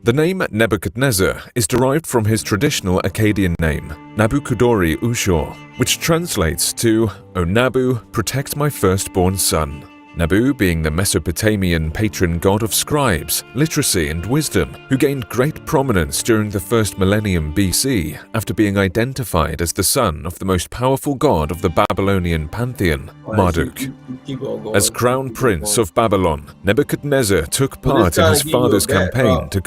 [SPEAKER 3] The name Nebuchadnezzar is derived from his traditional Akkadian name, Nabukadori Ushur, which translates to, "O Nabu, protect my firstborn son." Nabu being the Mesopotamian patron god of scribes, literacy and wisdom, who gained great prominence during the first millennium BC after being identified as the son of the most powerful god of the Babylonian pantheon, Marduk. As crown prince of Babylon, Nebuchadnezzar took part in his father's campaign to...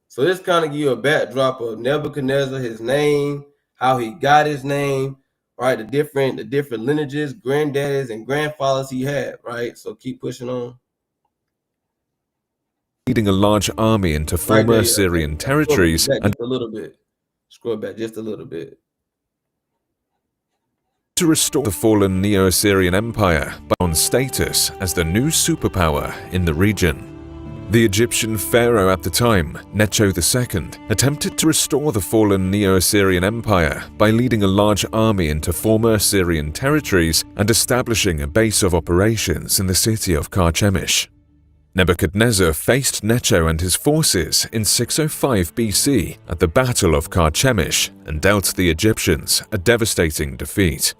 [SPEAKER 2] So this kind of give you a backdrop of Nebuchadnezzar, his name, how he got his name, right? The different lineages, granddaddies and grandfathers he had, right? So keep pushing on.
[SPEAKER 3] Leading a large army into former Assyrian territories
[SPEAKER 2] and a little bit. Scroll back just a little bit.
[SPEAKER 3] to restore the fallen Neo-Assyrian Empire by on status as the new superpower in the region. The Egyptian pharaoh at the time, Necho II, attempted to restore the fallen Neo-Assyrian Empire by leading a large army into former Assyrian territories and establishing a base of operations in the city of Karchemish. Nebuchadnezzar faced Necho and his forces in 605 BC at the Battle of Karchemish and dealt the Egyptians a devastating defeat.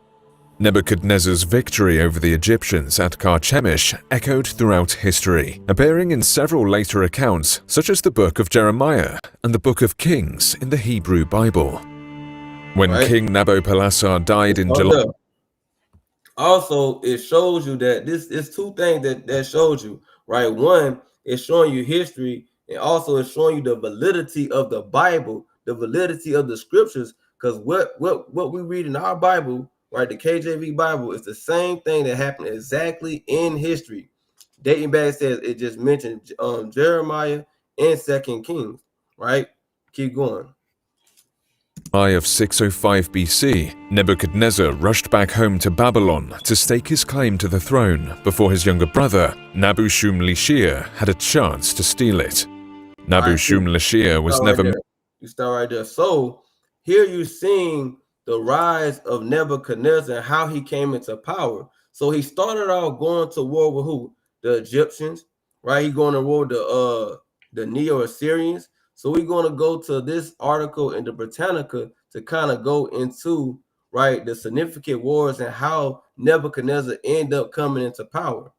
[SPEAKER 3] Nebuchadnezzar's victory over the Egyptians at Karchemish echoed throughout history, appearing in several later accounts such as the Book of Jeremiah and the Book of Kings in the Hebrew Bible. When King Nabopolassar died in July...
[SPEAKER 2] Also, it shows you that this is two things that shows you, right? One, it's showing you history, and also it's showing you the validity of the Bible, the validity of the scriptures, because what we read in our Bible, right, the KJV Bible, is the same thing that happened exactly in history. Dating back, says it just mentioned Jeremiah and 2 Kings, right? Keep going.
[SPEAKER 3] Of 605 BC, Nebuchadnezzar rushed back home to Babylon to stake his claim to the throne before his younger brother, Nabu-shum-lishir, had a chance to steal it. Nabu-shum-lishir was never...
[SPEAKER 2] You start right there. So here you're seeing the rise of Nebuchadnezzar and how he came into power. So he started out going to war with who? The Egyptians, right? He going to war with the Neo-Assyrians. So we're going to go to this article in the Britannica to kind of go into, right, the significant wars and how Nebuchadnezzar ended up coming into power.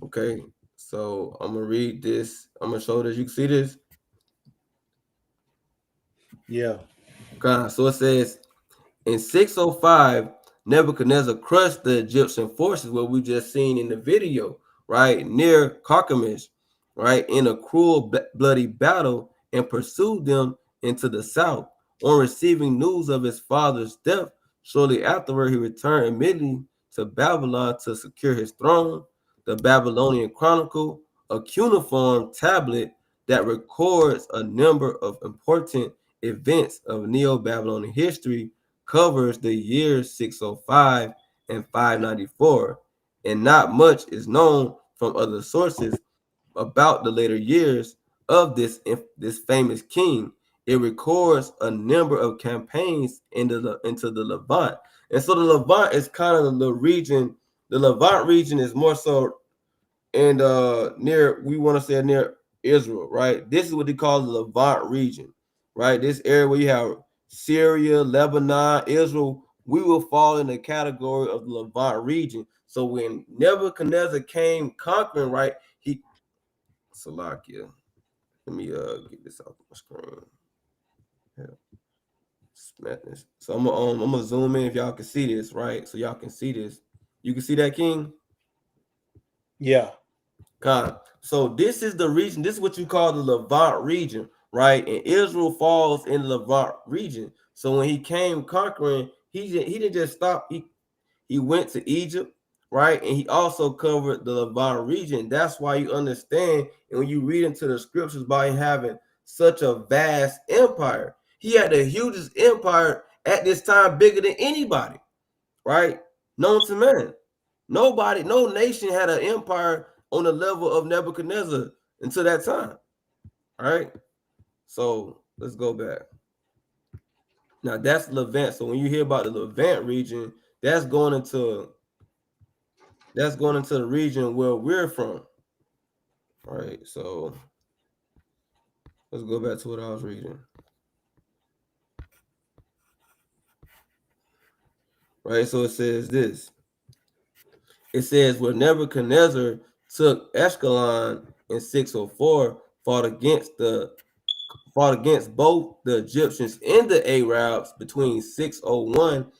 [SPEAKER 2] Okay, so I'm going to read this. I'm going to show this. You can see this?
[SPEAKER 1] Yeah.
[SPEAKER 2] Okay, so it says, in 605, Nebuchadnezzar crushed the Egyptian forces, what we just seen in the video, right, near Carchemish, right, in a cruel, bloody battle, and pursued them into the south. On receiving news of his father's death, shortly afterward, he returned immediately to Babylon to secure his throne. The Babylonian Chronicle, a cuneiform tablet that records a number of important events of Neo-Babylonian history, covers the years 605 and 594, and not much is known from other sources about the later years of this famous king. It records a number of campaigns into the Levant, and so the Levant is kind of the region. The Levant region is more so and near, we want to say near Israel, right? This is what they call the Levant region, right? This area where you have Syria, Lebanon, Israel, we will fall in the category of the Levant region. So when Nebuchadnezzar came conquering, right, he Salakia. Let me get this off my screen. Yeah. So I'm gonna zoom in if y'all can see this, right? So y'all can see this. You can see that, King?
[SPEAKER 1] Yeah.
[SPEAKER 2] God. So this is the region. This is what you call the Levant region, right? And Israel falls in the Levant region. So when he came conquering, he didn't just stop. He went to Egypt, right? And he also covered the Levant region. That's why you understand, and when you read into the scriptures about him having such a vast empire, he had the hugest empire at this time, bigger than anybody, right? Known to man. Nobody, no nation had an empire on the level of Nebuchadnezzar until that time. All right. So let's go back. Now that's Levant. So when you hear about the Levant region, that's going into the region where we're from. All right. So let's go back to what I was reading. Right. So it says this. It says where Nebuchadnezzar took Ashkelon in 604, fought against both the Egyptians and the Arabs between 601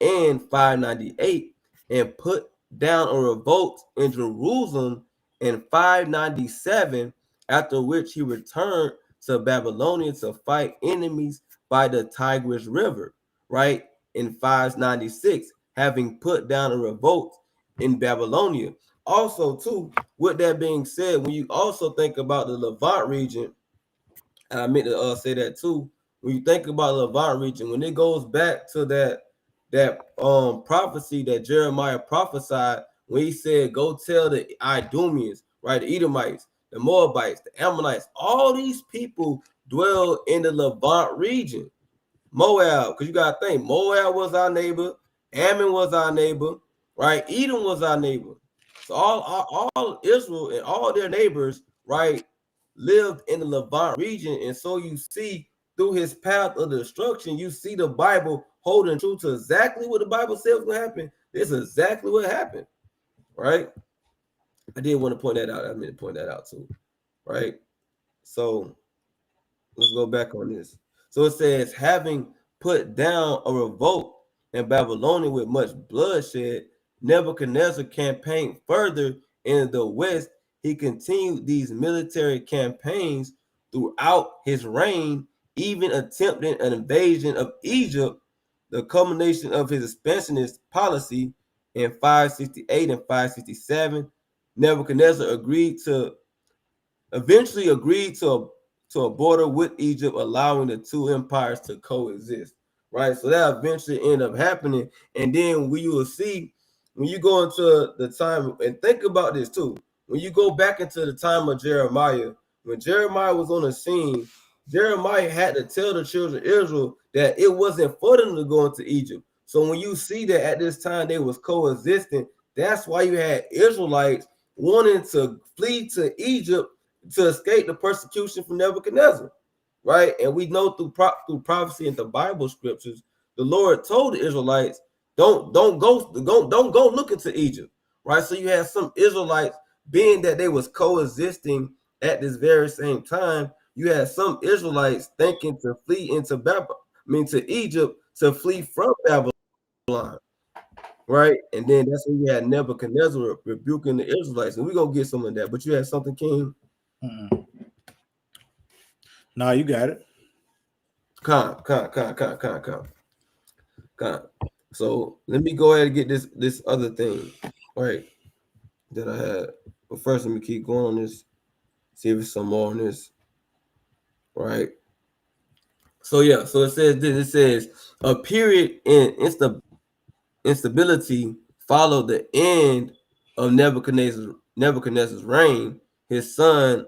[SPEAKER 2] and 598, and put down a revolt in Jerusalem in 597, after which he returned to Babylonia to fight enemies by the Tigris River, right, in 596, having put down a revolt in Babylonia. Also, too, with that being said, when you also think about the Levant region, and I meant to say that too, when you think about the Levant region, when it goes back to that that prophecy that Jeremiah prophesied when he said, "Go tell the Idumeans, right, the Edomites, the Moabites, the Ammonites, all these people dwell in the Levant region, Moab." Because you got to think, Moab was our neighbor, Ammon was our neighbor, right? Edom was our neighbor. So all Israel and all their neighbors, right, lived in the Levant region. And so you see through his path of destruction, you see the Bible holding true to exactly what the Bible says was going to happen. This is exactly what happened, right? I did want to point that out. I meant to point that out too, right? So let's go back on this. So it says, having put down a revolt in Babylonia with much bloodshed, Nebuchadnezzar campaigned further in the west. He continued these military campaigns throughout his reign, even attempting an invasion of Egypt, the culmination of his expansionist policy in 568 and 567. Nebuchadnezzar eventually agreed to a border with Egypt, allowing the two empires to coexist, right? So that eventually ended up happening. And then we will see when you go into the time, and think about this too, when you go back into the time of Jeremiah, when Jeremiah was on the scene, Jeremiah had to tell the children of Israel that it wasn't for them to go into Egypt. So when you see that at this time they was coexisting, that's why you had Israelites wanting to flee to Egypt to escape the persecution from Nebuchadnezzar, right? And we know through prophecy and the Bible scriptures, the Lord told the Israelites, don't go look into Egypt, right? So you have some Israelites, being that they was coexisting at this very same time, you had some Israelites thinking to flee into to Egypt, to flee from Babylon, right? And then that's when you had Nebuchadnezzar rebuking the Israelites, and we're gonna get some of that. But you had something, King.
[SPEAKER 1] No, you got it.
[SPEAKER 2] Con. So let me go ahead and get this other thing, right, that I had. But first, let me keep going on this. See if there's some more on this, right? So yeah, so it says this. It says a period in instability followed the end of Nebuchadnezzar's reign. His son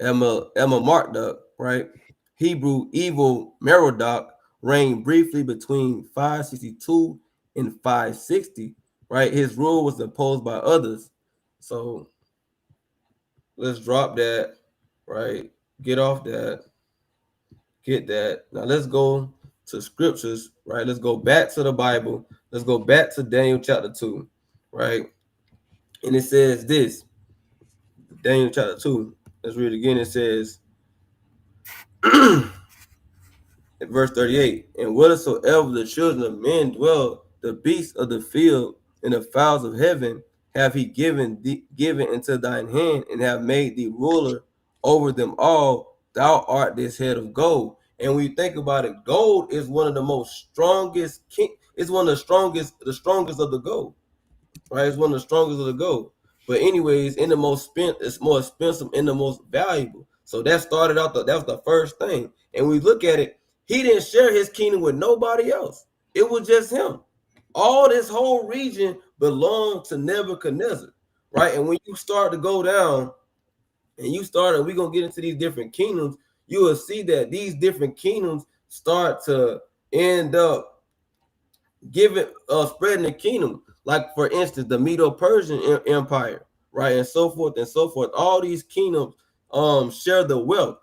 [SPEAKER 2] Emma Marduk, right? Hebrew evil Merodach reigned briefly between 562 and 560, right? His rule was imposed by others. So let's drop that, right? Get off that. Get that. Now let's go to scriptures, right? Let's go back to the Bible. Let's go back to Daniel chapter 2, right? And it says this, Daniel chapter 2. Let's read it again. It says, in verse 38, and whatsoever the children of men dwell, the beasts of the field and the fowls of heaven have he given into thine hand, and have made thee ruler over them all. Thou art this head of gold. And when you think about it, gold is one of the most strongest it's one of the strongest of the gold, right? It's one of the strongest of the gold. But anyways, in the most it's more expensive and the most valuable. So that started out that was the first thing. And we look at it, he didn't share his kingdom with nobody else. It was just him. All this whole region belonged to Nebuchadnezzar, right? And when you start to go down and we're going to get into these different kingdoms, you will see that these different kingdoms start to end up spreading the kingdom. Like, for instance, the Medo-Persian Empire, right? And so forth and so forth. All these kingdoms share the wealth,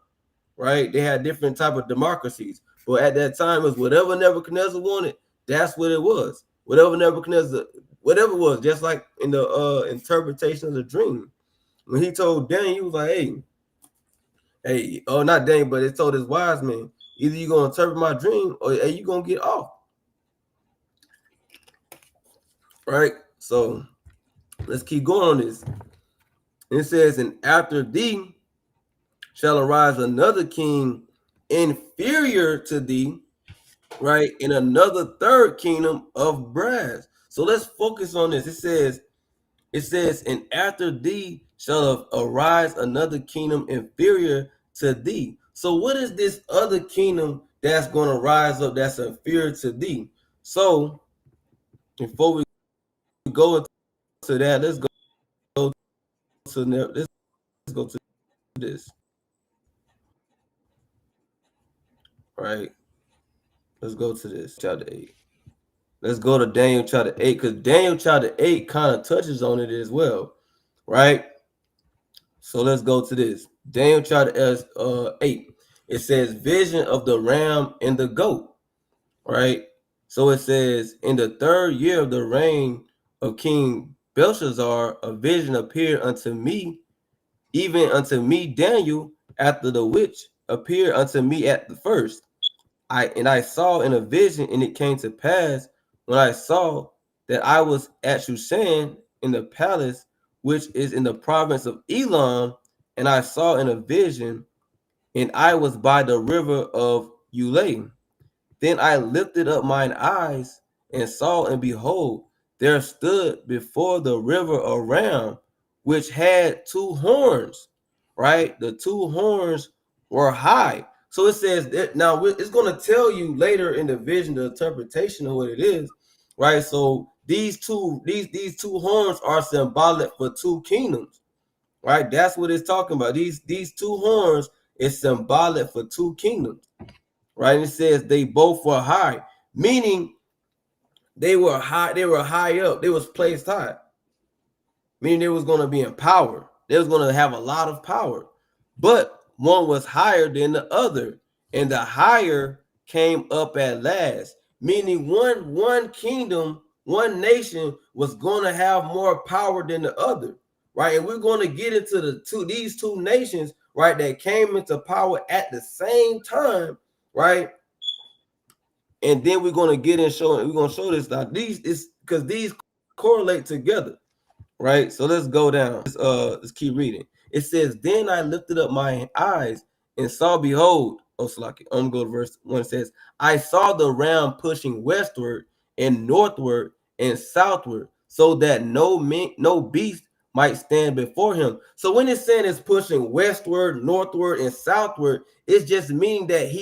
[SPEAKER 2] right? They had different type of democracies. But at that time, it was whatever Nebuchadnezzar wanted, that's what it was. Whatever it was, just like in the interpretation of the dream. When he told Daniel, he was like, hey, not Daniel, but it told his wise men, either you're going to interpret my dream or hey, you're going to get off. Right? So let's keep going on this. It says, and after thee shall arise another king inferior to thee, right? In another third kingdom of brass. So let's focus on this. It says, and after thee shall arise another kingdom inferior to thee. So what is this other kingdom that's going to rise up that's inferior to thee? So before we go into that, let's go to this. Right. Let's go to this chapter 8. Let's go to Daniel chapter 8, because Daniel chapter 8 kind of touches on it as well. Right. So let's go to this. Daniel chapter 8. It says vision of the ram and the goat. Right. So it says, in the 3rd year of the reign of King Belshazzar, a vision appeared unto me, even unto me Daniel, after the which appeared unto me at the first. I saw in a vision, and it came to pass when I saw that I was at Shushan in the palace, which is in the province of Elam, and I saw in a vision, and I was by the river of Ulaim. Then I lifted up mine eyes and saw, and behold, there stood before the river a ram, which had 2 horns. Right? The 2 horns were high. So it says that now it's going to tell you later in the vision, the interpretation of what it is. Right? So these two horns are symbolic for 2 kingdoms. Right? That's what it's talking about. These 2 horns is symbolic for 2 kingdoms. Right? And it says they both were high, meaning they were high up. They was placed high, meaning they was going to be in power. They was going to have a lot of power, but one was higher than the other, and the higher came up at last, meaning one kingdom, one nation was going to have more power than the other. Right? And we're going to get into these two nations, right, that came into power at the same time. Right? And then we're going to get in showing, we're going to show this now. These is because these correlate together, right? So let's go down. Let's keep reading. It says, then I lifted up my eyes and saw, behold, Slaki, I'm going to go to verse 1. It says, I saw the ram pushing westward and northward and southward, so that no beast might stand before him. So when it's saying it's pushing westward, northward, and southward, it's just meaning that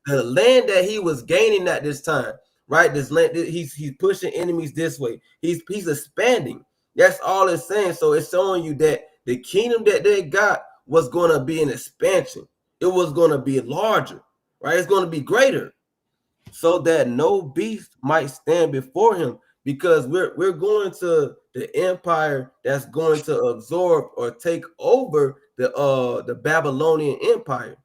[SPEAKER 2] the land that he was gaining at this time, right? This land, he's pushing enemies this way. He's expanding. That's all it's saying. So it's showing you that the kingdom that they got was going to be an expansion. It was going to be larger, right? It's going to be greater, so that no beast might stand before him, because we're going to the empire that's going to absorb or take over the Babylonian empire.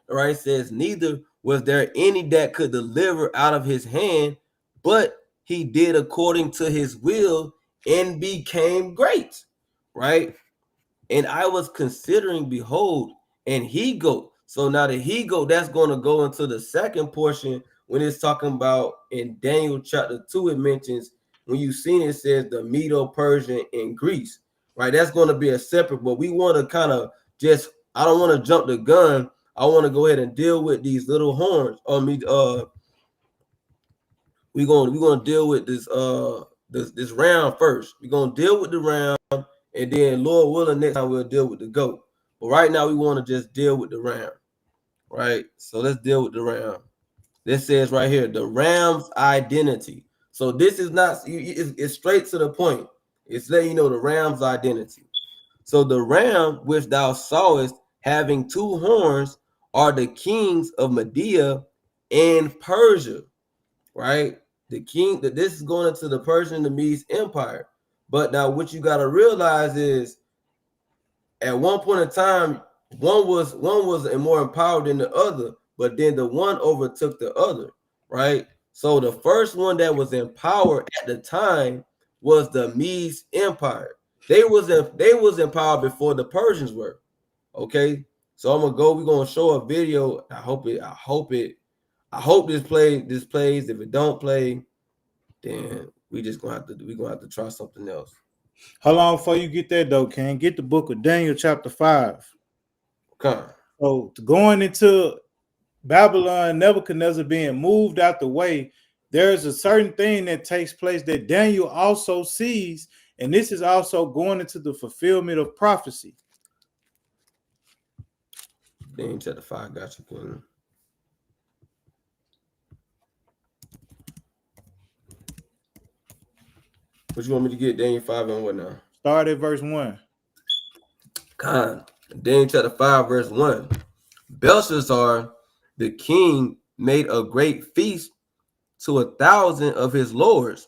[SPEAKER 2] All right, it says, neither was there any that could deliver out of his hand, but he did according to his will and became great. Right? And I was considering, behold, an he-goat. So now the he-goat, that's going to go into the second portion when it's talking about in Daniel chapter 2, it mentions, when you've seen it, says the Medo-Persian in Greece. Right? That's going to be a separate, but we want to kind of just, I don't want to jump the gun. I want to go ahead and deal with these little horns on me. We're gonna deal with this round first. We're gonna deal with the round, and then Lord willing, next time we'll deal with the goat. But right now we want to just deal with the round. Right? So let's deal with the round. This says right here, the ram's identity. So this is not, it's straight to the point. It's letting you know the ram's identity. So the ram which thou sawest having 2 horns are the kings of Media and Persia. Right? The king, that this is going into the Persian, the Medes empire. But now what you got to realize is, at one point in time, one was more empowered than the other, but then the one overtook the other. Right? So the first one that was in power at the time was the Medes empire. They was in power before the Persians were. Okay, so we're gonna show a video. I hope this plays. If it don't play, then we're gonna have to try something else.
[SPEAKER 1] How long before you get that though, Ken? Get the book of Daniel chapter 5.
[SPEAKER 2] Okay.
[SPEAKER 1] So going into Babylon, Nebuchadnezzar being moved out the way, there's a certain thing that takes place that Daniel also sees, and this is also going into the fulfillment of prophecy.
[SPEAKER 2] Daniel chapter 5, got you, King. What you want me to get? Daniel 5 and what now?
[SPEAKER 1] Start at verse 1.
[SPEAKER 2] Daniel chapter 5, verse 1. Belshazzar, the king, made a great feast to 1,000 of his lords,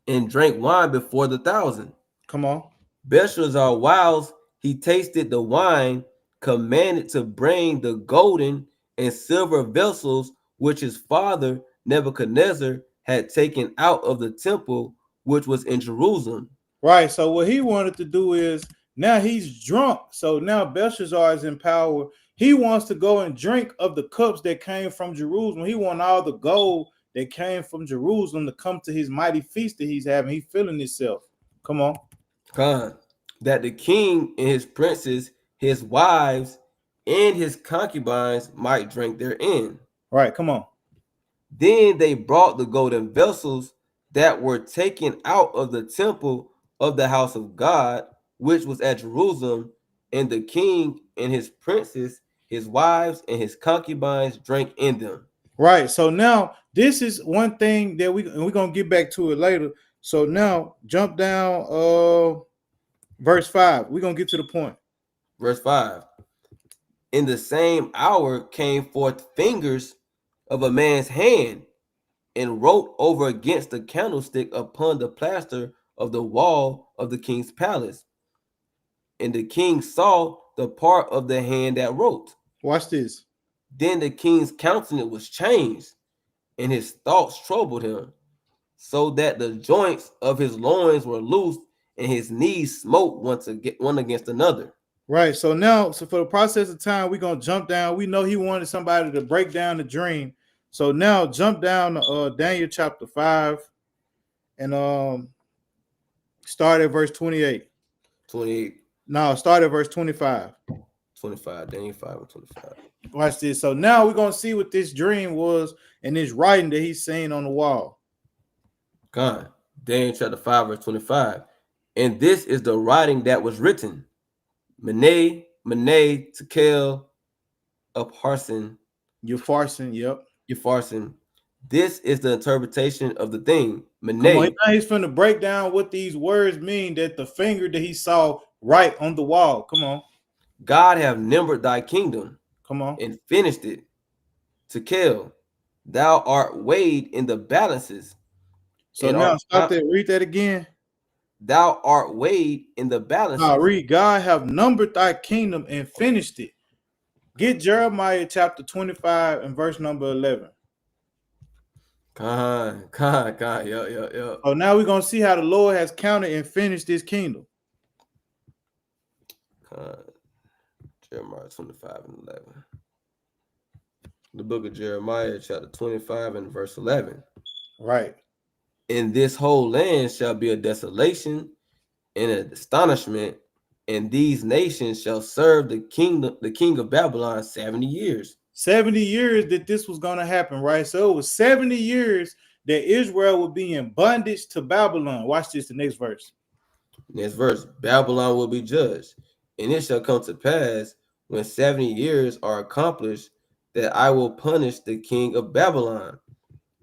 [SPEAKER 2] and drank wine before the 1,000.
[SPEAKER 1] Come on.
[SPEAKER 2] Belshazzar, whilst he tasted the wine, commanded to bring the golden and silver vessels which his father Nebuchadnezzar had taken out of the temple which was in Jerusalem.
[SPEAKER 1] Right. So what he wanted to do is, now he's drunk. So now Belshazzar is in power. He wants to go and drink of the cups that came from Jerusalem. He wants all the gold that came from Jerusalem to come to his mighty feast that he's having. He's feeling himself. Come on.
[SPEAKER 2] That the king and his princes, his wives, and his concubines might drink therein.
[SPEAKER 1] Right. Come on.
[SPEAKER 2] Then they brought the golden vessels that were taken out of the temple of the house of God, which was at Jerusalem, and the king and his princes, his wives, and his concubines drank in them.
[SPEAKER 1] Right. So now this is one thing that we're gonna get back to it later. So now jump down verse 5. We're gonna get to the point.
[SPEAKER 2] Verse 5. In the same hour came forth fingers of a man's hand, and wrote over against the candlestick upon the plaster of the wall of the king's palace. And the king saw the part of the hand that wrote.
[SPEAKER 1] Watch this.
[SPEAKER 2] Then the king's countenance was changed, and his thoughts troubled him, so that the joints of his loins were loosed, and his knees smote one against another.
[SPEAKER 1] Right. So now, for the process of time, we're gonna jump down. We know he wanted somebody to break down the dream. So now jump down to Daniel chapter 5 and start at verse 28.
[SPEAKER 2] 28.
[SPEAKER 1] No, start at verse 25.
[SPEAKER 2] 25. Daniel 5 and 25.
[SPEAKER 1] Watch this. So now we're gonna see what this dream was and this writing that he's saying on the wall.
[SPEAKER 2] Daniel chapter 5, verse 25. And this is the writing that was written. Mene, Tekel, Upharsin.
[SPEAKER 1] Upharsin, yep.
[SPEAKER 2] Upharsin. This is the interpretation of the thing. Mene.
[SPEAKER 1] Now he's finna break down what these words mean, that the finger that he saw right on the wall. Come on.
[SPEAKER 2] God have numbered thy kingdom.
[SPEAKER 1] Come on.
[SPEAKER 2] And finished it. Tekel, thou art weighed in the balances.
[SPEAKER 1] So now stop there. Read that again.
[SPEAKER 2] Thou art weighed in the balances.
[SPEAKER 1] Read, God have numbered thy kingdom and finished it. Get Jeremiah chapter 25 and verse number 11.
[SPEAKER 2] Yo.
[SPEAKER 1] Oh, now we're gonna see how the Lord has counted and finished this kingdom.
[SPEAKER 2] Jeremiah 25 and 11. The book of Jeremiah chapter 25 and verse 11.
[SPEAKER 1] Right.
[SPEAKER 2] And this whole land shall be a desolation and an astonishment, and these nations shall serve the king of Babylon 70 years.
[SPEAKER 1] 70 years that this was going to happen, right? So it was 70 years that Israel would be in bondage to Babylon. Watch this, the next verse.
[SPEAKER 2] Next verse. Babylon will be judged, and it shall come to pass when 70 years are accomplished that I will punish the king of Babylon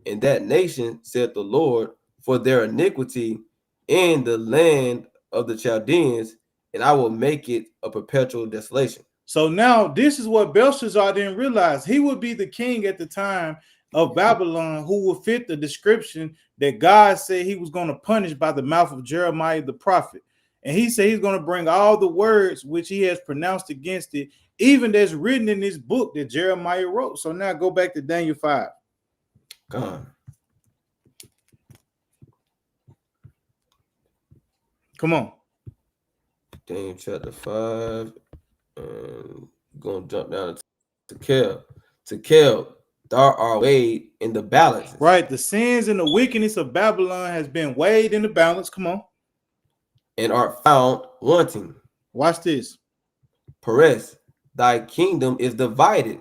[SPEAKER 2] and that nation, said the Lord, for their iniquity in the land of the Chaldeans, and I will make it a perpetual desolation.
[SPEAKER 1] So now this is what Belshazzar didn't realize. He would be the king at the time of Babylon who would fit the description that God said he was going to punish by the mouth of Jeremiah the prophet. And he said he's going to bring all the words which he has pronounced against it, even that's written in this book that Jeremiah wrote. So now go back to Daniel 5.
[SPEAKER 2] Come
[SPEAKER 1] on.
[SPEAKER 2] Daniel chapter 5. And going to jump down to Tekel, thou art weighed in the balance.
[SPEAKER 1] Right. The sins and the wickedness of Babylon has been weighed in the balance. Come on.
[SPEAKER 2] And art found wanting.
[SPEAKER 1] Watch this.
[SPEAKER 2] Perez, thy kingdom is divided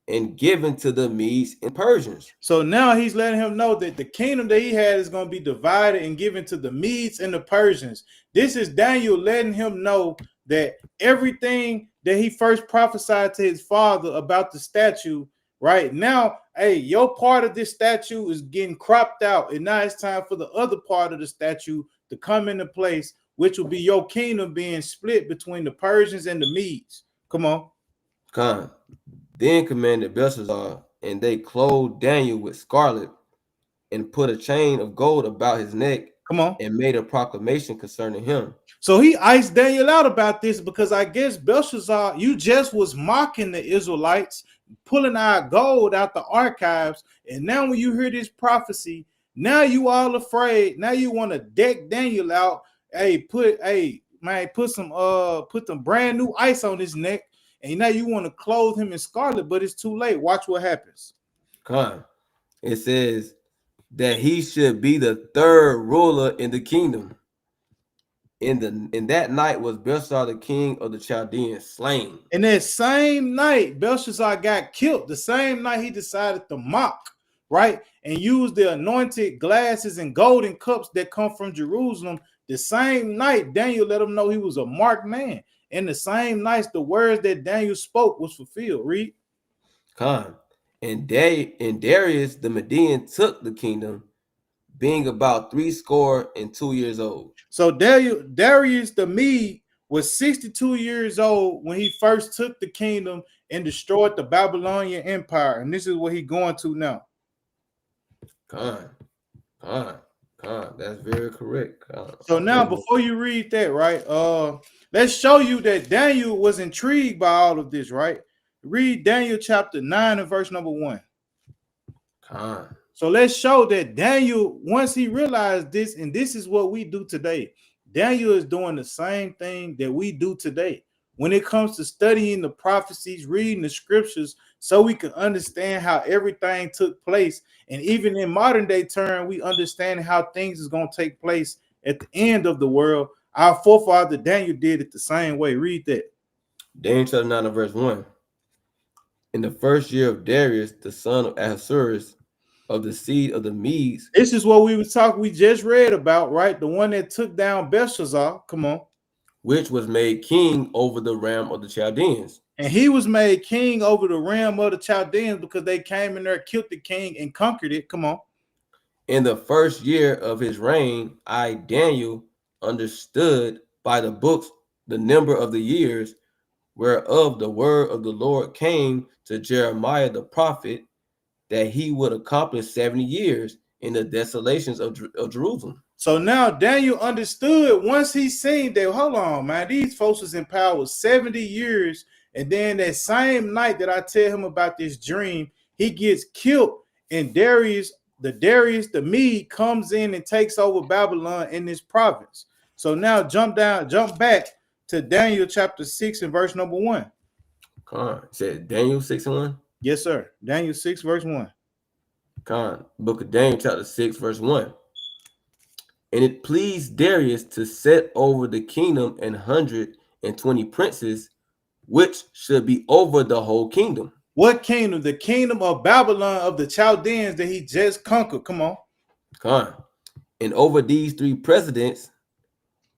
[SPEAKER 2] and given to the Medes and Persians.
[SPEAKER 1] So now he's letting him know that the kingdom that he had is going to be divided and given to the Medes and the Persians. This is Daniel letting him know that everything that he first prophesied to his father about the statue, right? Now, hey, your part of this statue is getting cropped out, and now it's time for the other part of the statue to come into place, which will be your kingdom being split between the Persians and the Medes. Come on.
[SPEAKER 2] Khan then commanded Belshazzar, and they clothed Daniel with scarlet and put a chain of gold about his neck.
[SPEAKER 1] Come on.
[SPEAKER 2] And made a proclamation concerning him.
[SPEAKER 1] So he iced Daniel out about this because I guess Belshazzar, you just was mocking the Israelites, pulling our gold out the archives. And now when you hear this prophecy, now you all afraid. Now you want to deck Daniel out. Hey, put some brand new ice on his neck. And now you want to clothe him in scarlet, but it's too late. Watch what happens.
[SPEAKER 2] Khan, it says that he should be the third ruler in the kingdom. In that night was Belshazzar, the king of the Chaldeans, slain.
[SPEAKER 1] And that same night, Belshazzar got killed. The same night he decided to mock, right? And use the anointed glasses and golden cups that come from Jerusalem. The same night, Daniel let him know he was a marked man. And the same night, the words that Daniel spoke was fulfilled. Read.
[SPEAKER 2] Khan. And Darius the Median took the kingdom, being about 62 years old.
[SPEAKER 1] So Darius the Mede was 62 years old when he first took the kingdom and destroyed the Babylonian Empire. And this is what he's going to now.
[SPEAKER 2] Khan. That's very correct.
[SPEAKER 1] So now, before you read that, right, let's show you that Daniel was intrigued by all of this, right? Read Daniel chapter 9 and verse number 1.
[SPEAKER 2] Khan.
[SPEAKER 1] So let's show that Daniel, once he realized this, and this is what we do today, Daniel is doing the same thing that we do today when it comes to studying the prophecies, reading the scriptures, so we can understand how everything took place. And even in modern day term, we understand how things is going to take place at the end of the world. Our forefather Daniel did it the same way. Read that.
[SPEAKER 2] Daniel chapter 9 and verse 1. In the first year of Darius, the son of Ahasuerus, of the seed of the Medes.
[SPEAKER 1] This is what we just read about, right? The one that took down Belshazzar. Come on.
[SPEAKER 2] Which was made king over the realm of the Chaldeans.
[SPEAKER 1] And he was made king over the realm of the Chaldeans because they came in there, killed the king, and conquered it. Come on.
[SPEAKER 2] In the first year of his reign, I, Daniel, understood by the books the number of the years whereof the word of the Lord came to Jeremiah the prophet, that he would accomplish 70 years in the desolations of Jerusalem.
[SPEAKER 1] So now Daniel understood once he seen that, hold on, man, these folks was in power 70 years. And then that same night that I tell him about this dream, he gets killed. And Darius the Mede comes in and takes over Babylon in this province. So now jump back to Daniel chapter 6 and verse number 1.
[SPEAKER 2] Said Daniel 6 and 1?
[SPEAKER 1] Yes, sir. Daniel 6 verse 1.
[SPEAKER 2] Book of Daniel chapter 6 verse 1. And it pleased Darius to set over the kingdom 120 princes, which should be over the whole kingdom.
[SPEAKER 1] What kingdom? The kingdom of Babylon of the Chaldeans that he just conquered. Come on.
[SPEAKER 2] And over these 3 presidents,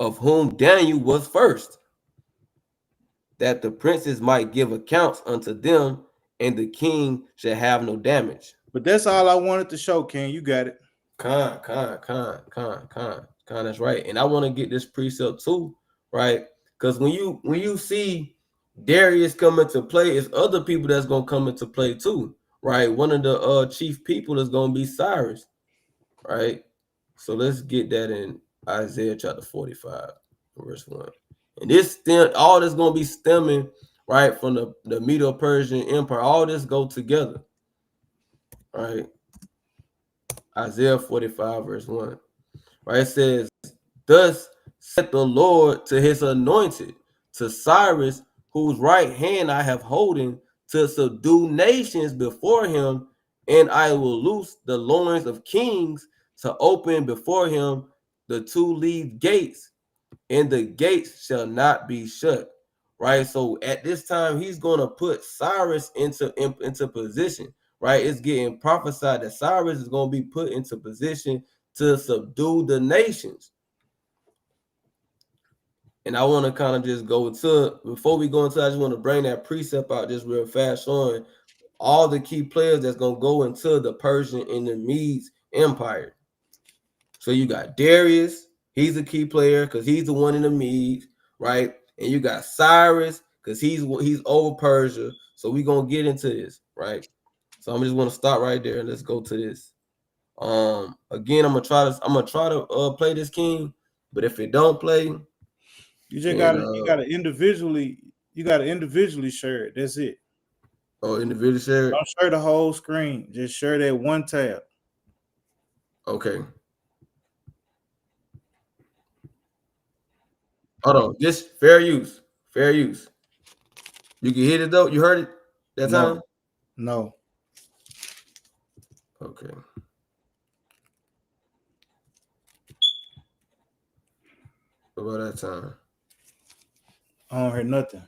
[SPEAKER 2] of whom Daniel was first, that the princes might give accounts unto them, and the king should have no damage.
[SPEAKER 1] But that's all I wanted to show, King. You got it.
[SPEAKER 2] That's right. And I want to get this precept too, right? Because when you see Darius come into play, it's other people that's gonna come into play too, right? One of the chief people is gonna be Cyrus, right? So let's get that in Isaiah chapter 45, verse 1. And all this gonna be stemming right from the Medo-Persian Empire. All this go together, right? Isaiah 45, verse 1. Right? It says, thus saith the Lord to his anointed, to Cyrus, whose right hand I have holden, to subdue nations before him, and I will loose the loins of kings, to open before him the 2-leaved gates, and the gates shall not be shut. Right? So at this time, he's going to put Cyrus into position. Right, it's getting prophesied that Cyrus is going to be put into position to subdue the nations. And I want to kind of just go to, before we go into, I just want to bring that precept out just real fast, showing all the key players that's gonna go into the Persian and the Medes Empire. So you got Darius, he's a key player because he's the one in the Medes, right? And you got Cyrus because he's over Persia. So we're gonna get into this, right? So I'm just want to stop right there and let's go to this. Again, I'm gonna try to play this king, but if it don't play,
[SPEAKER 1] you just gotta individually share it. That's it.
[SPEAKER 2] Oh, individually share it.
[SPEAKER 1] Don't share the whole screen. Just share that one tab.
[SPEAKER 2] Okay. Hold on. Just fair use. Fair use. You can hit it though. You heard it that time?
[SPEAKER 1] No.
[SPEAKER 2] Okay. What about that time?
[SPEAKER 1] I don't hear nothing.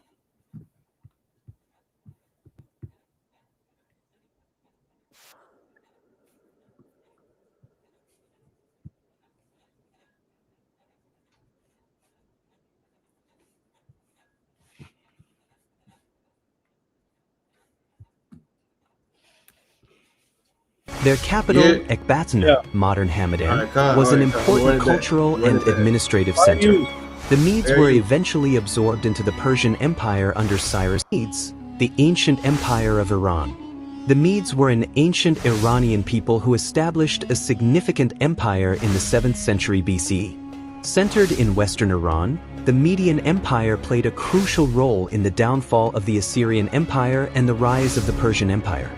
[SPEAKER 4] Their capital, Ecbatana, modern Hamadan, was an important cultural and administrative center. The Medes were eventually absorbed into the Persian Empire under Cyrus. Medes, the ancient empire of Iran. The Medes were an ancient Iranian people who established a significant empire in the 7th century BCE. Centered in western Iran, the Median Empire played a crucial role in the downfall of the Assyrian Empire and the rise of the Persian Empire.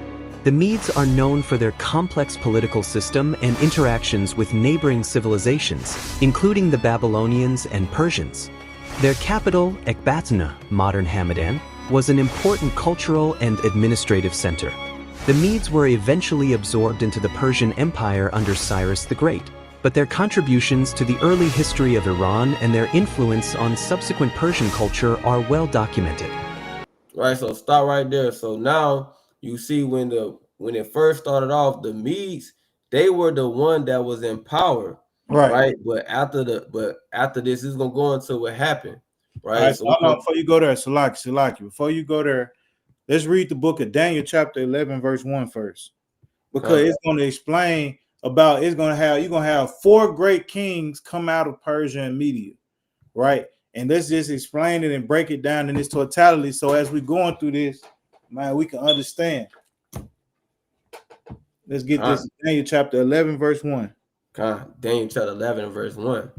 [SPEAKER 4] The Medes are known for their complex political system and interactions with neighboring civilizations, including the Babylonians and Persians. Their capital, Ecbatana, modern Hamadan, was an important cultural and administrative center. The Medes were eventually absorbed into the Persian Empire under Cyrus the Great, but their contributions to the early history of Iran and their influence on subsequent Persian culture are well documented.
[SPEAKER 2] Right, so stop right there. So now you see when it first started off, the Medes, they were the one that was in power, right? But after this is gonna go into what happened, right?
[SPEAKER 1] Right, so before you go there, Salaki, before you go there, let's read the book of Daniel, chapter 11, verse 1 first, because it's going to explain about you're gonna have 4 great kings come out of Persia and Media, right? And let's just explain it and break it down in its totality. So as we're going through this, man, we can understand. Let's get this Daniel chapter 11, verse 1.
[SPEAKER 2] Daniel chapter 11, verse 1.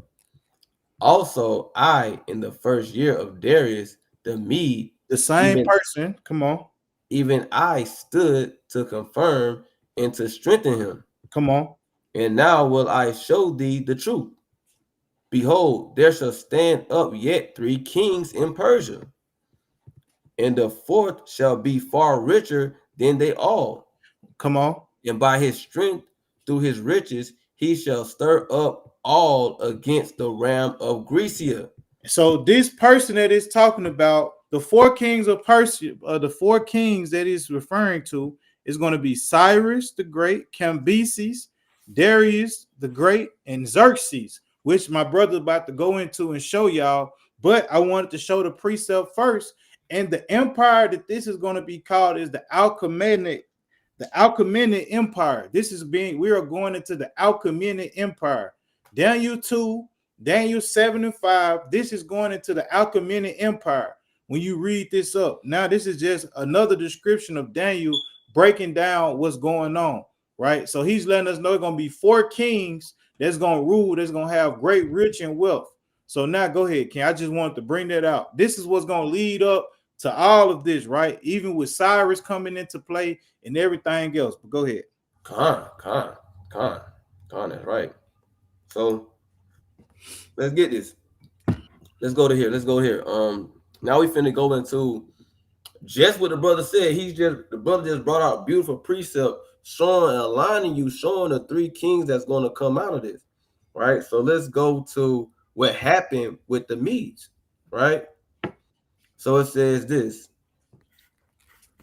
[SPEAKER 2] Also, I, in the first year of Darius, the Mede,
[SPEAKER 1] the same person, come on.
[SPEAKER 2] Even I stood to confirm and to strengthen him.
[SPEAKER 1] Come on.
[SPEAKER 2] And now will I show thee the truth. Behold, there shall stand up yet 3 kings in Persia, and the 4th shall be far richer than they all.
[SPEAKER 1] Come on.
[SPEAKER 2] And by his strength, through his riches, he shall stir up all against the realm of Grecia.
[SPEAKER 1] So this person that is talking about, the 4 kings of Persia, the 4 kings that is referring to, is going to be Cyrus the Great, Cambyses, Darius the Great, and Xerxes, which my brother about to go into and show y'all. But I wanted to show the precept first. And the empire that this is going to be called is the Achaemenid Empire. We are going into the Achaemenid Empire. Daniel 2, Daniel 7 and 5. This is going into the Achaemenid Empire. When you read this up, now this is just another description of Daniel breaking down what's going on, right? So he's letting us know it's going to be 4 kings that's going to rule, that's going to have great rich and wealth. So now go ahead, Ken. I just wanted to bring that out. This is what's going to lead up to all of this, right? Even with Cyrus coming into play and everything else. But go ahead.
[SPEAKER 2] Khan, that's right. So let's get this. Let's go to here. Now we finna go into just what the brother said. The brother just brought out a beautiful precept showing, aligning you, showing the 3 kings that's going to come out of this, right? So let's go to what happened with the Medes, right? So it says this.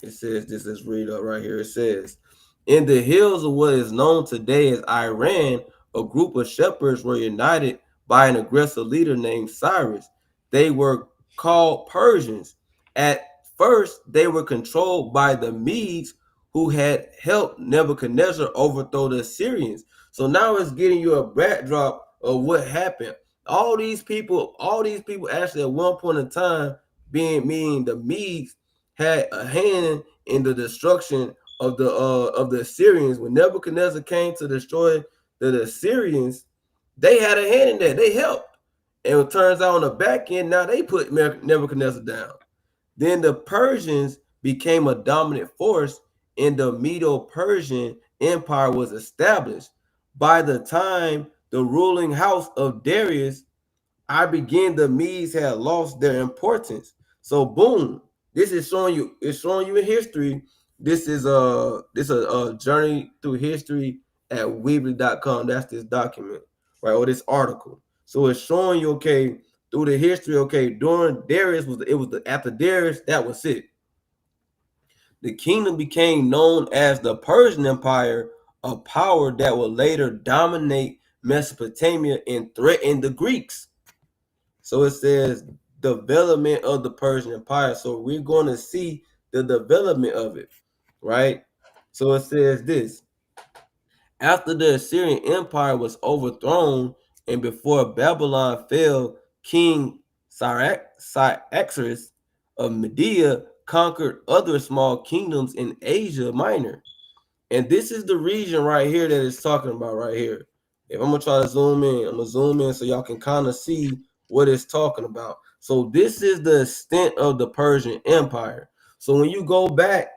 [SPEAKER 2] Let's read up right here. It says, in the hills of what is known today as Iran, a group of shepherds were united by an aggressive leader named Cyrus. They were called Persians. At first, they were controlled by the Medes, who had helped Nebuchadnezzar overthrow the Assyrians. So now it's getting you a backdrop of what happened. All these people actually at one point in time, meaning the Medes, had a hand in the destruction of the Assyrians. When Nebuchadnezzar came to destroy the Assyrians, they had a hand in that. They helped. And it turns out on the back end, now they put Nebuchadnezzar down. Then the Persians became a dominant force, and the Medo-Persian Empire was established. By the time the ruling house of Darius, the Medes had lost their importance. So boom, this is showing you. It's showing you in history. This is a journey through history at Weebly.com. That's this document, right? Or this article. So it's showing you, okay, through the history, okay, during Darius after Darius, that was it. The kingdom became known as the Persian Empire, a power that would later dominate Mesopotamia and threaten the Greeks. So it says development of the Persian Empire. So we're going to see the development of it, right? So it says this. After the Assyrian Empire was overthrown and before Babylon fell, King Cyaxares of Media conquered other small kingdoms in Asia Minor. And this is the region right here that it's talking about right here. If I'm going to try to zoom in, I'm going to zoom in so y'all can kind of see what it's talking about. So this is the extent of the Persian Empire. So when you go back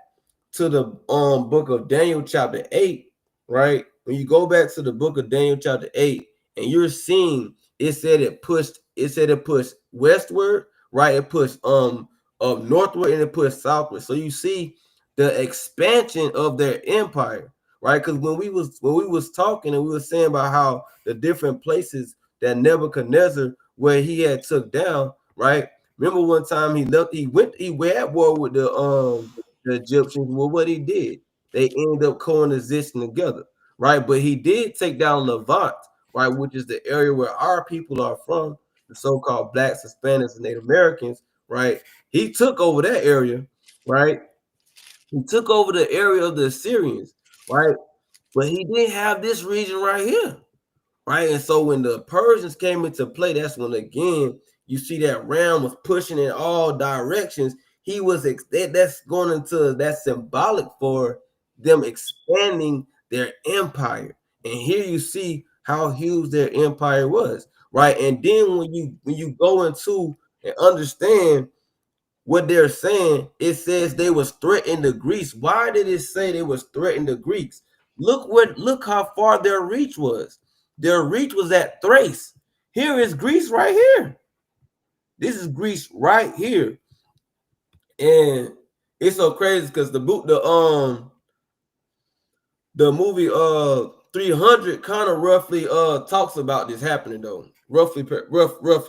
[SPEAKER 2] to the book of Daniel chapter 8, right? When you go back to the book of Daniel chapter 8 and you're seeing it pushed westward, right? It pushed northward and it pushed southward. So you see the expansion of their empire, right? Because when we was talking and we were saying about how the different places that Nebuchadnezzar, where he had took down, right? Remember one time he went at war with the Egyptians. Well, what he did, they ended up coexisting together, right? But he did take down Levant, right, which is the area where our people are from, the so-called blacks, Hispanics, and Native Americans, right? He took over that area, right? He took over the area of the Assyrians, right? But he didn't have this region right here, right? And so when the Persians came into play, that's when again you see that realm was pushing in all directions. That's going into that's symbolic for them expanding their empire. And here you see how huge their empire was, right? And then when you go into and understand what they're saying, it says they was threatening the Greeks. Why did it say they was threatening the Greeks? Look how far their reach was. Their reach was at Thrace. Here is Greece right here. This is Greece right here. And it's so crazy because the movie 300 kind of roughly talks about this happening though. Roughly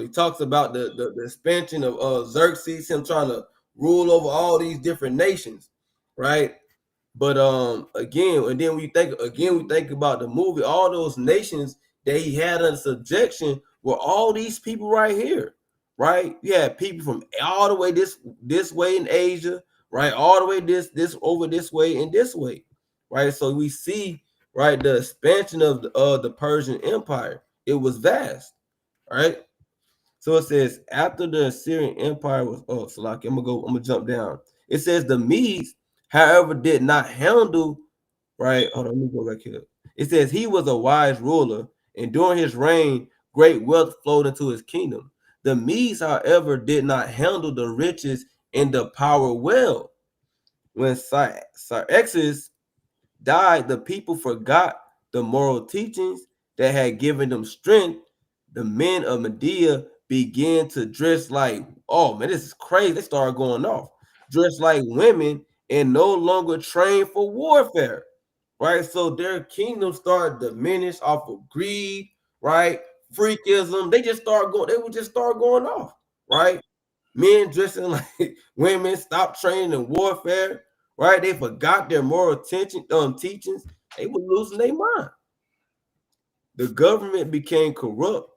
[SPEAKER 2] talks about the expansion of Xerxes, him trying to rule over all these different nations, right? But again, and then we think about the movie, all those nations that he had under subjection were all these people right here, right? You had people from all the way this way in Asia, right? All the way this over this way and this way, right? So we see, right, the expansion of the Persian Empire. It was vast, right? So it says after the Assyrian Empire was so like I'm gonna jump down. It says the Medes, however, did not handle, right? Hold on, let me go back here. It says he was a wise ruler, and during his reign, great wealth flowed into his kingdom. The Medes, however, did not handle the riches and the power well. When Cyaxares died, the people forgot the moral teachings that had given them strength. The men of Media began to dress like, oh man, this is crazy. They started going off, dress like women and no longer trained for warfare, right? So their kingdom started to diminish off of greed, right? Freakism. They would just start going off, right? Men dressing like women, stopped training in warfare, right? They forgot their moral teachings. They were losing their mind. The government became corrupt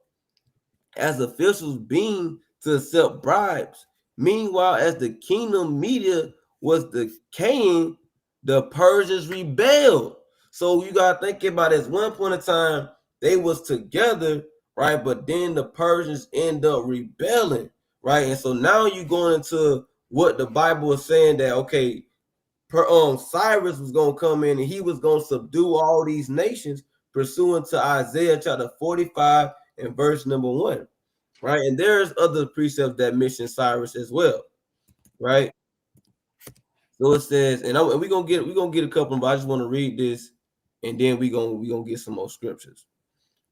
[SPEAKER 2] as officials being to accept bribes. Meanwhile, as the kingdom media was decaying, the Persians rebelled. So you got to think about it. At one point in time, they was together, right? But then the Persians end up rebelling, right? And so now you going into what the Bible is saying that, okay, Cyrus was going to come in and he was going to subdue all these nations pursuant to Isaiah chapter 45 and verse number 1, right? And there's other precepts that mention Cyrus as well, right? So it says, and we're gonna get a couple, but I just want to read this, and then we're gonna get some more scriptures,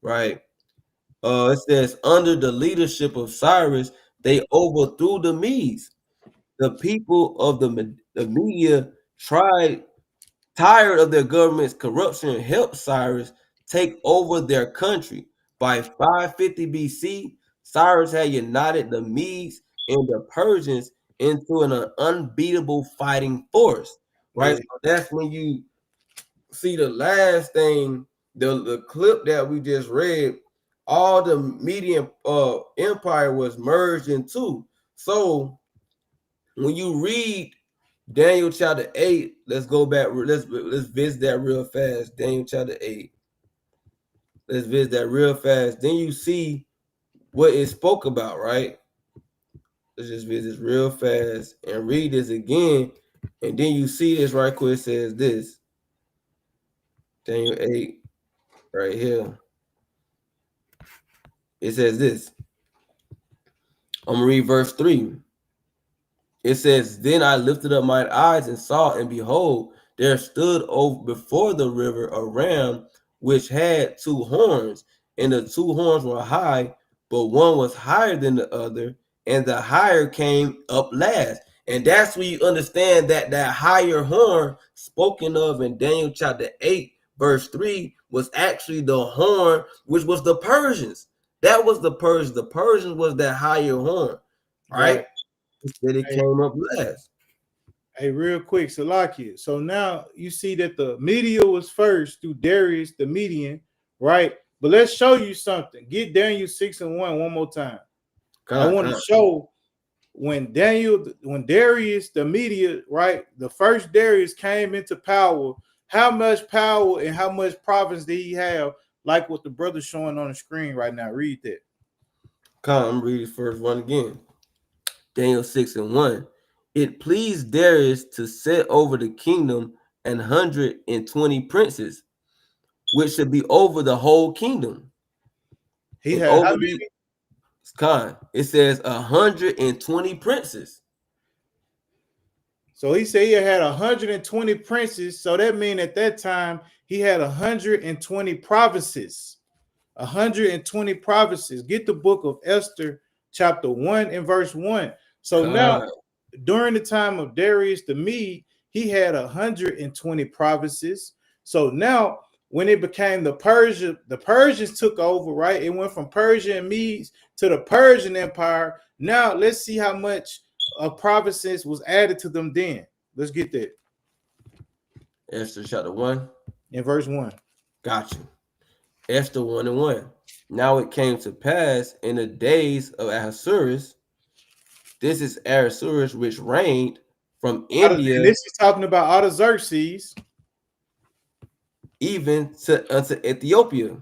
[SPEAKER 2] right? It says, under the leadership of Cyrus, they overthrew the Medes. The people of the Media tired of their government's corruption, helped Cyrus take over their country. By 550 BC, Cyrus had united the Medes and the Persians into an unbeatable fighting force, right? So that's when you see the last thing, the clip that we just read, all the Median empire was merged in two. So when you read Daniel chapter 8, let's go back, let's visit that real fast. Daniel chapter 8. Let's visit that real fast. Then you see what it spoke about, right? Let's just visit this real fast and read this again. And then you see this right quick. It says this. Daniel 8, right here. It says this. I'm going to read verse 3. It says, then I lifted up mine eyes and saw, and behold, there stood over before the river a ram which had two horns, and the two horns were high, but one was higher than the other, and the higher came up last. And that's where you understand that higher horn spoken of in Daniel chapter 8, verse 3, was actually the horn, which was the Persians. That was the Persians. The Persians was that higher horn, right? That it came up last.
[SPEAKER 1] Hey, real quick, Salakia. So now you see that the Media was first through Darius the Median, right? But let's show you something. Get Daniel 6:1 one more time. I want to show when Darius the Media, right? The first Darius came into power. How much power and how much province did he have? Like what the brother's showing on the screen right now. Read that.
[SPEAKER 2] Come, read the first one again. Daniel 6:1. It pleased Darius to set over the kingdom 120 princes, which should be over the whole kingdom.
[SPEAKER 1] He had how many?
[SPEAKER 2] It says 120 princes.
[SPEAKER 1] So he said he had 120 princes. So that means at that time he had 120 provinces. 120 provinces. Get the book of Esther, chapter 1 and verse 1. So now, during the time of Darius the Mede, he had 120 provinces. So now, when it became the Persians took over, right? It went from Persia and Medes to the Persian Empire. Now, let's see how much provinces was added to them then. Let's get that.
[SPEAKER 2] Esther chapter 1
[SPEAKER 1] and verse 1.
[SPEAKER 2] Got you. Esther 1:1. Now it came to pass in the days of Ahasuerus. This is Ahasuerus, which reigned from India.
[SPEAKER 1] And this is talking about Artaxerxes,
[SPEAKER 2] even unto Ethiopia.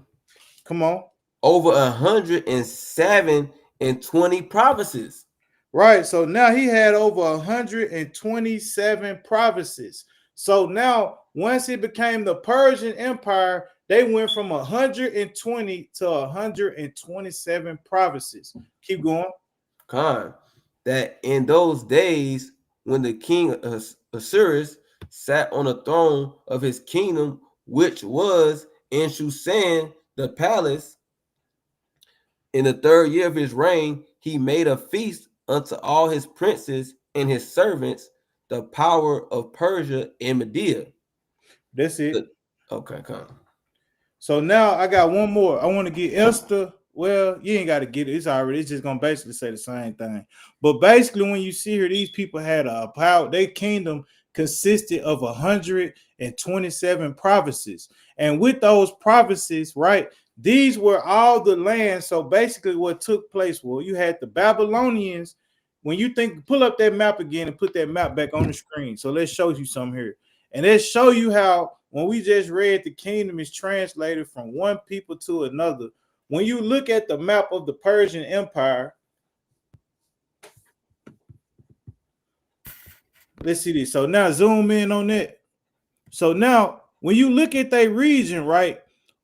[SPEAKER 1] Come on.
[SPEAKER 2] Over 120 provinces.
[SPEAKER 1] Right. So now he had over 127 provinces. So now, once it became the Persian Empire, they went from 120 to 127 provinces. Keep going.
[SPEAKER 2] That in those days, when the king of Assyrius sat on the throne of his kingdom, which was in Shushan, the palace, in the 3rd year of his reign, he made a feast unto all his princes and his servants, the power of Persia and Media.
[SPEAKER 1] That's it.
[SPEAKER 2] Okay, come.
[SPEAKER 1] So now I got one more. I want to get Esther. Well, you ain't got to get it. It's just gonna basically say the same thing. But basically, when you see here, these people had a power. Their kingdom consisted of 127 provinces, and with those provinces, right, these were all the lands. So basically, what took place? Well, you had the Babylonians. When you think, pull up that map again and put that map back on the screen. So let's show you something here. And it show you how when we just read the kingdom is translated from one people to another. When you look at the map of the Persian Empire, let's see this. So now zoom in on that. So now when you look at their region, right?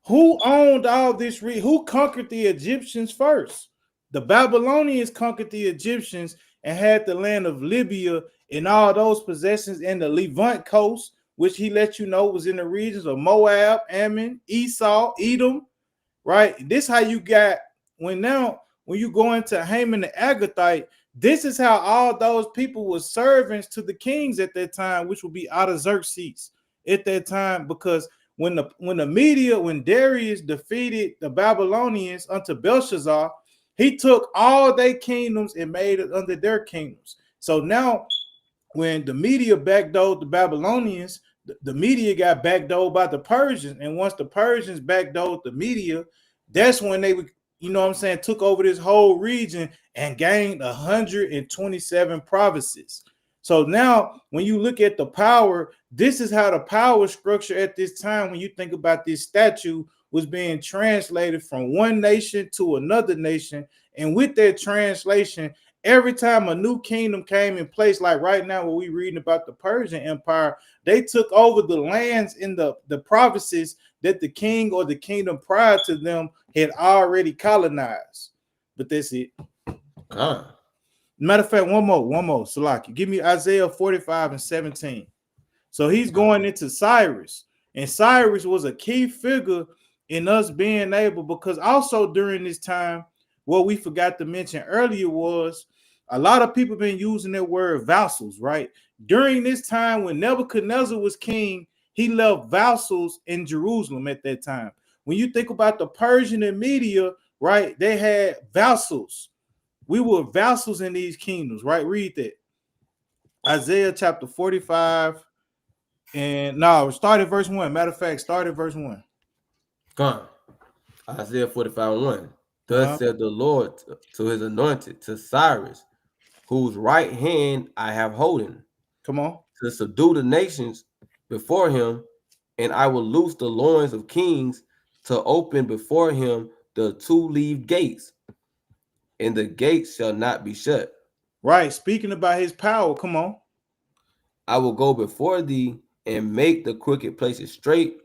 [SPEAKER 1] Who owned all this? Who conquered the Egyptians first? The Babylonians conquered the Egyptians and had the land of Libya and all those possessions in the Levant coast, which he let you know was in the regions of Moab, Ammon, Esau, Edom, right? This how you got when you go into Haman the Agathite, this is how all those people were servants to the kings at that time, which would be Artaxerxes at that time, because when Darius defeated the Babylonians unto Belshazzar, he took all their kingdoms and made it under their kingdoms. So now when the Media backdoored the Babylonians, the Media got backdoored by the Persians. And once the Persians backdoored the Media, that's when they would, took over this whole region and gained 127 provinces. So now when you look at the power, this is how the power structure at this time, when you think about this statue, was being translated from one nation to another nation. And with that translation, every time a new kingdom came in place, like right now, what we're reading about the Persian Empire, they took over the lands in the provinces that the king or the kingdom prior to them had already colonized. But that's it. Matter of fact, one more, Salaki. Give me Isaiah 45 and 17. So he's going into Cyrus, and Cyrus was a key figure in us being able, because also during this time, what we forgot to mention earlier was a lot of people been using that word vassals, right? During this time when Nebuchadnezzar was king, he left vassals in Jerusalem at that time. When you think about the Persian and Media, right, they had vassals. We were vassals in these kingdoms, right? Read that. Isaiah chapter 45. And no, start at verse 1. Matter of fact, start at verse 1.
[SPEAKER 2] Come on. Isaiah 45:1. Thus said the Lord to his anointed, to Cyrus, whose right hand I have holden.
[SPEAKER 1] Come on.
[SPEAKER 2] To subdue the nations before him, and I will loose the loins of kings, to open before him the two-leaved gates, and the gates shall not be shut.
[SPEAKER 1] Right, speaking about his power, come on.
[SPEAKER 2] I will go before thee and make the crooked places straight.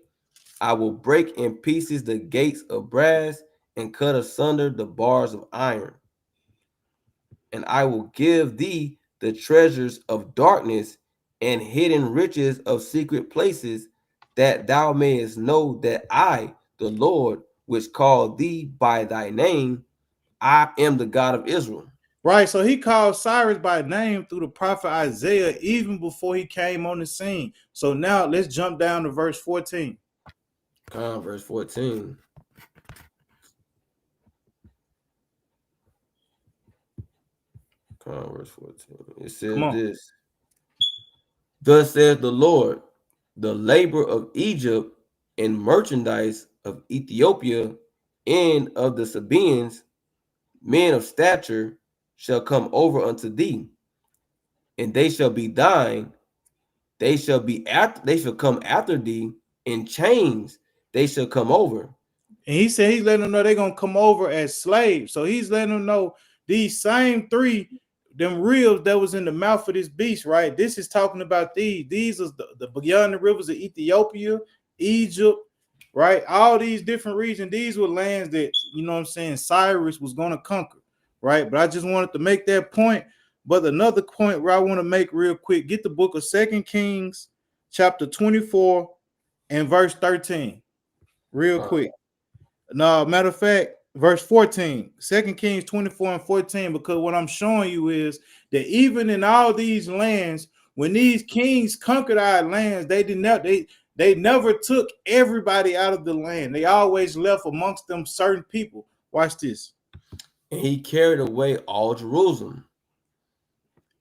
[SPEAKER 2] I will break in pieces the gates of brass and cut asunder the bars of iron. And I will give thee the treasures of darkness and hidden riches of secret places, that thou mayest know that I, the Lord, which called thee by thy name, I am the God of Israel.
[SPEAKER 1] Right, so he called Cyrus by name through the prophet Isaiah even before he came on the scene. So now let's jump down to verse 14.
[SPEAKER 2] Verse 14. Verse 14. It says this. Thus says the Lord, the labor of Egypt and merchandise of Ethiopia and of the Sabaeans, men of stature, shall come over unto thee, and they shall be thine. They shall come after thee in chains. They shall come over.
[SPEAKER 1] And he said he's letting them know they're gonna come over as slaves. So he's letting them know these same three, them ribs that was in the mouth of this beast, right? This is talking about these. These is the beyond the rivers of Ethiopia, Egypt, right? All these different regions. These were lands that, Cyrus was gonna conquer, right? But I just wanted to make that point. But another point where I want to make real quick, get the book of 2 Kings, chapter 24 and verse 13. Real quick. No, matter of fact, verse 14, 2 Kings 24 and 14, because what I'm showing you is that even in all these lands, when these kings conquered our lands, they never took everybody out of the land. They always left amongst them certain people. Watch this.
[SPEAKER 2] And he carried away all Jerusalem,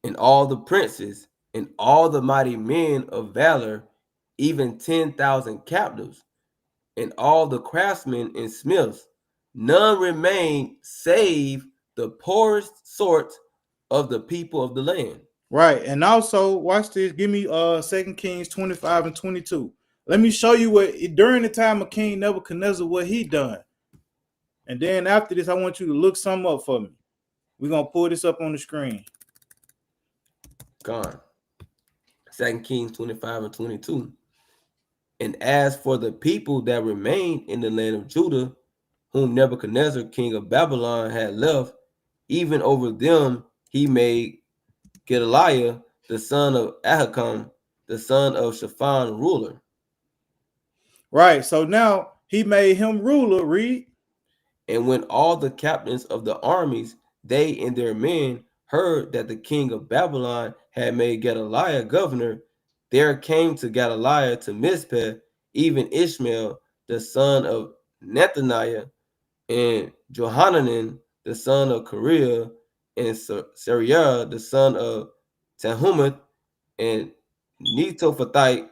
[SPEAKER 2] and all the princes, and all the mighty men of valor, even 10,000 captives, and all the craftsmen and smiths. None remained save the poorest sort of the people of the land.
[SPEAKER 1] Right. And also, watch this. Give me 2 Kings 25 and 22. Let me show you what during the time of King Nebuchadnezzar, what he done. And then after this, I want you to look some up for me. We're gonna pull this up on the screen.
[SPEAKER 2] Gone. 2 Kings 25 and 22. And as for the people that remained in the land of Judah, whom Nebuchadnezzar, king of Babylon, had left, even over them he made Gedaliah, the son of Ahikam, the son of Shaphan, ruler.
[SPEAKER 1] Right. So now he made him ruler. Read.
[SPEAKER 2] And when all the captains of the armies, they and their men, heard that the king of Babylon had made Gedaliah governor, there came to Gedaliah to Mizpeh, even Ishmael, the son of Nethaniah, and Johanan, the son of Kareah, and Sariah, the son of Tanhumeth, and Netophathite,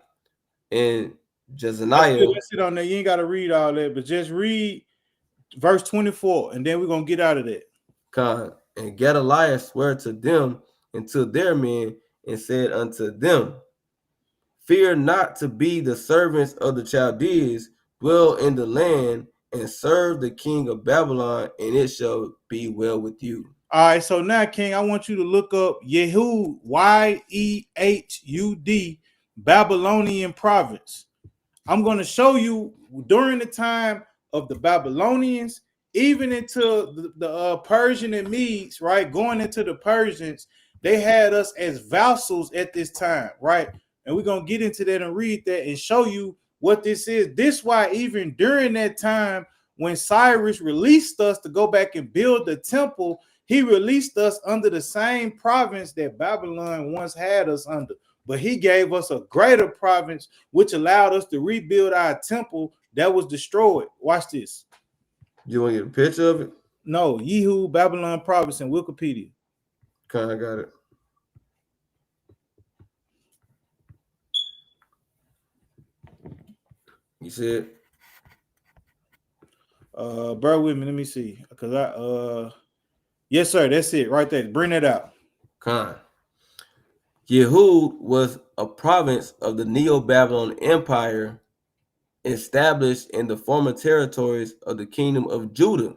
[SPEAKER 2] and Jezaniah.
[SPEAKER 1] That's it on there. You ain't got to read all that, but just read verse 24, and then we're going to get out of that.
[SPEAKER 2] Khan, and Gedaliah swore to them and to their men, and said unto them, fear not to be the servants of the Chaldees, dwell in the land, and serve the king of Babylon, and it shall be well with you.
[SPEAKER 1] All right, so now, King, I want you to look up Yehud, Yehud, Babylonian province. I'm going to show you during the time of the Babylonians, even into the Persian and Medes, right? Going into the Persians, they had us as vassals at this time, right? And we're going to get into that and read that and show you what this is. This why even during that time when Cyrus released us to go back and build the temple, he released us under the same province that Babylon once had us under. But he gave us a greater province, which allowed us to rebuild our temple that was destroyed. Watch this.
[SPEAKER 2] You want to get a picture of it?
[SPEAKER 1] No, Yehud, Babylon province in Wikipedia.
[SPEAKER 2] Okay, I got it. You see it?
[SPEAKER 1] Bear with me. Let me see. Because yes, sir. That's it right there. Bring that out.
[SPEAKER 2] Khan. Yehud was a province of the Neo-Babylon Empire established in the former territories of the kingdom of Judah,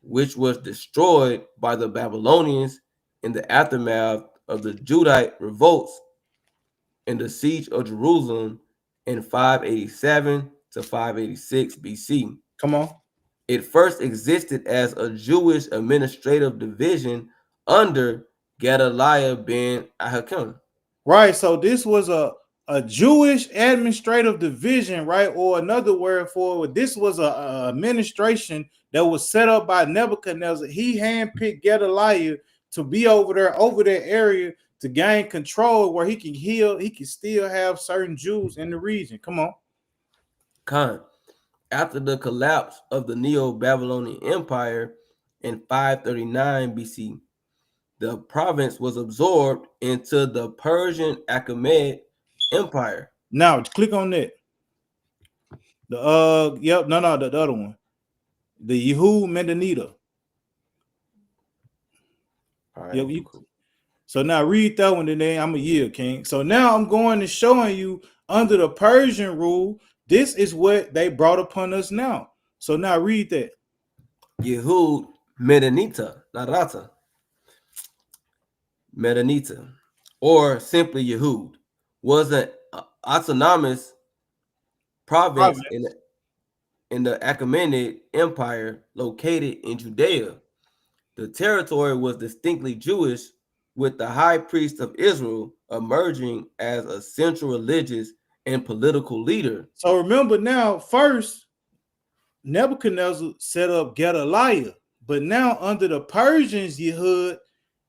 [SPEAKER 2] which was destroyed by the Babylonians in the aftermath of the Judite revolts and the siege of Jerusalem in 587 to 586 BC.
[SPEAKER 1] Come on.
[SPEAKER 2] It first existed as a Jewish administrative division under Gedaliah ben Ahikam.
[SPEAKER 1] Right. So this was a Jewish administrative division, right? Or another word for it, this was a administration that was set up by Nebuchadnezzar. He handpicked Gedaliah to be over that area to gain control where he can heal. He can still have certain Jews in the region. Come on.
[SPEAKER 2] Khan. After the collapse of the Neo-Babylonian Empire in 539 BC, the province was absorbed into the Persian Achaemenid Empire.
[SPEAKER 1] Now click on that. The other one. The Yehud Mendanita.
[SPEAKER 2] All right.
[SPEAKER 1] So now read that one, and then I'm a year, King. So now I'm going to showing you under the Persian rule, this is what they brought upon us now. So now read that.
[SPEAKER 2] Yehud Medanita, Medanita, or simply Yehud, was an autonomous province in the Achaemenid Empire located in Judea. The territory was distinctly Jewish, with the high priest of Israel emerging as a central religious and political leader.
[SPEAKER 1] So remember now, first, Nebuchadnezzar set up Gedaliah, but now under the Persians, Yehud,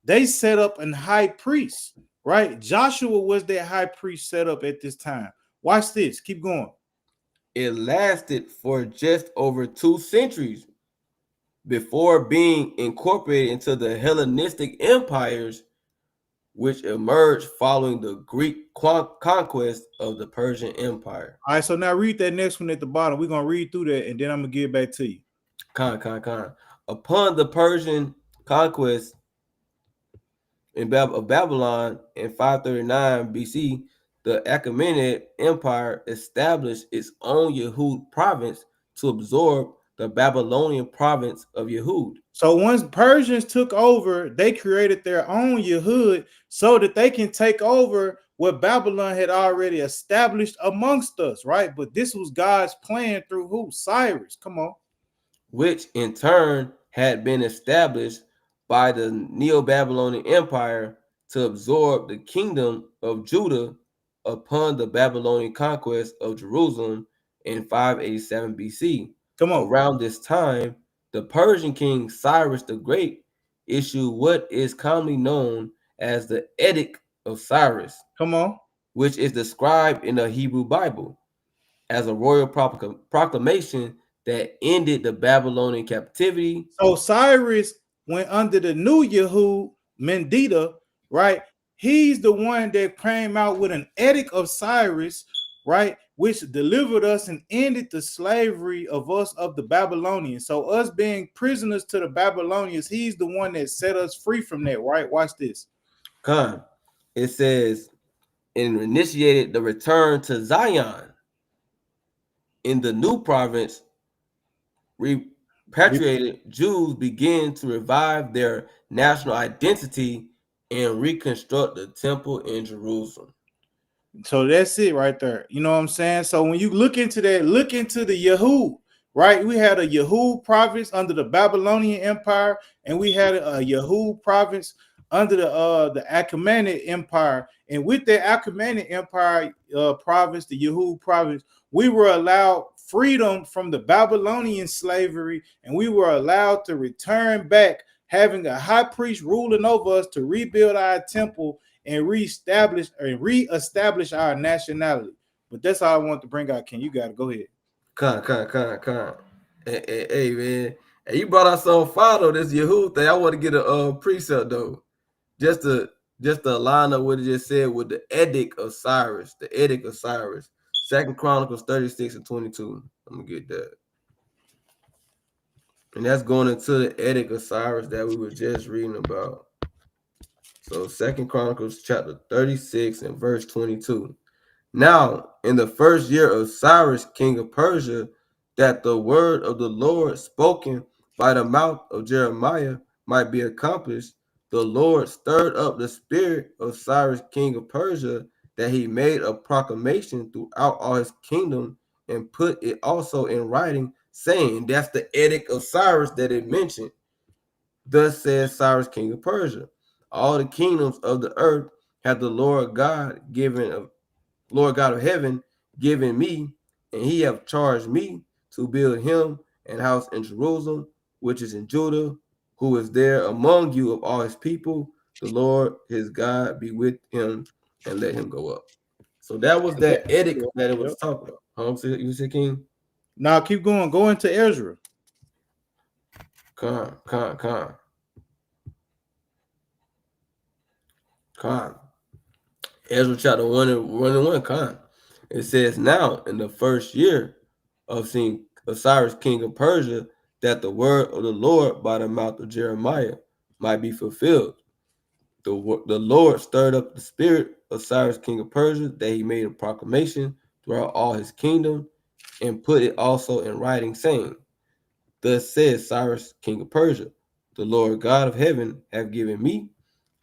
[SPEAKER 1] they set up a high priest, right? Joshua was their high priest set up at this time. Watch this. Keep going.
[SPEAKER 2] It lasted for just over 2 centuries before being incorporated into the Hellenistic empires, which emerged following the Greek conquest of the Persian Empire.
[SPEAKER 1] All right, so now read that next one at the bottom. We're going to read through that, and then I'm going to give it back to you.
[SPEAKER 2] Khan. Upon the Persian conquest of Babylon in 539 BC, the Achaemenid Empire established its own Yehud province to absorb the Babylonian province of Yehud.
[SPEAKER 1] So once Persians took over, they created their own Yehud so that they can take over what Babylon had already established amongst us, right? But this was God's plan through who? Cyrus. Come on.
[SPEAKER 2] Which in turn had been established by the Neo-Babylonian Empire to absorb the kingdom of Judah upon the Babylonian conquest of Jerusalem in 587 BC.
[SPEAKER 1] Come on.
[SPEAKER 2] Around this time, the Persian king Cyrus the Great issued what is commonly known as the Edict of Cyrus.
[SPEAKER 1] Come on.
[SPEAKER 2] Which is described in the Hebrew Bible as a royal proclamation that ended the Babylonian captivity.
[SPEAKER 1] So Cyrus went under the new Yehud, Mendita, right? He's the one that came out with an edict of Cyrus, right? Which delivered us and ended the slavery of us of the Babylonians. So us being prisoners to the Babylonians, he's the one that set us free from that, right? Watch this.
[SPEAKER 2] It says, and initiated the return to Zion. In the new province, repatriated Jews began to revive their national identity and reconstruct the temple in Jerusalem.
[SPEAKER 1] So that's it right there. You know what I'm saying? So when you look into that, look into the Yehud, right? We had a Yehud province under the Babylonian Empire, and we had a Yehud province under the Achaemenid Empire. And with the Achaemenid Empire province, the Yehud province, we were allowed freedom from the Babylonian slavery, and we were allowed to return back, having a high priest ruling over us to rebuild our temple and reestablish our nationality. But that's all I want to bring out. Ken, you got to go ahead.
[SPEAKER 2] Hey, man. Hey, you brought out some fire though, this Yehud thing. I want to get a precept though. Just to line up what it just said with the Edict of Cyrus. The Edict of Cyrus. 2 Chronicles 36 and 22. I'm gonna get that. And that's going into the Edict of Cyrus that we were just reading about. So 2 Chronicles chapter 36 and verse 22. Now, in the first year of Cyrus, king of Persia, that the word of the Lord spoken by the mouth of Jeremiah might be accomplished, the Lord stirred up the spirit of Cyrus, king of Persia, that he made a proclamation throughout all his kingdom and put it also in writing, saying, that's the Edict of Cyrus that it mentioned. Thus says Cyrus, king of Persia, all the kingdoms of the earth hath the Lord God of heaven given me, and he hath charged me to build him an house in Jerusalem, which is in Judah, who is there among you of all his people. The Lord his God be with him, and let him go up. So that was that edict that it was talking about. You see, King?
[SPEAKER 1] Now keep going. Go into Ezra.
[SPEAKER 2] Con. Ezra chapter 1 and 1. Con. It says, now in the first year of Cyrus, king of Persia, that the word of the Lord by the mouth of Jeremiah might be fulfilled. The Lord stirred up the spirit of Cyrus, king of Persia, that he made a proclamation throughout all his kingdom and put it also in writing, saying, thus says Cyrus, king of Persia, the Lord God of heaven have given me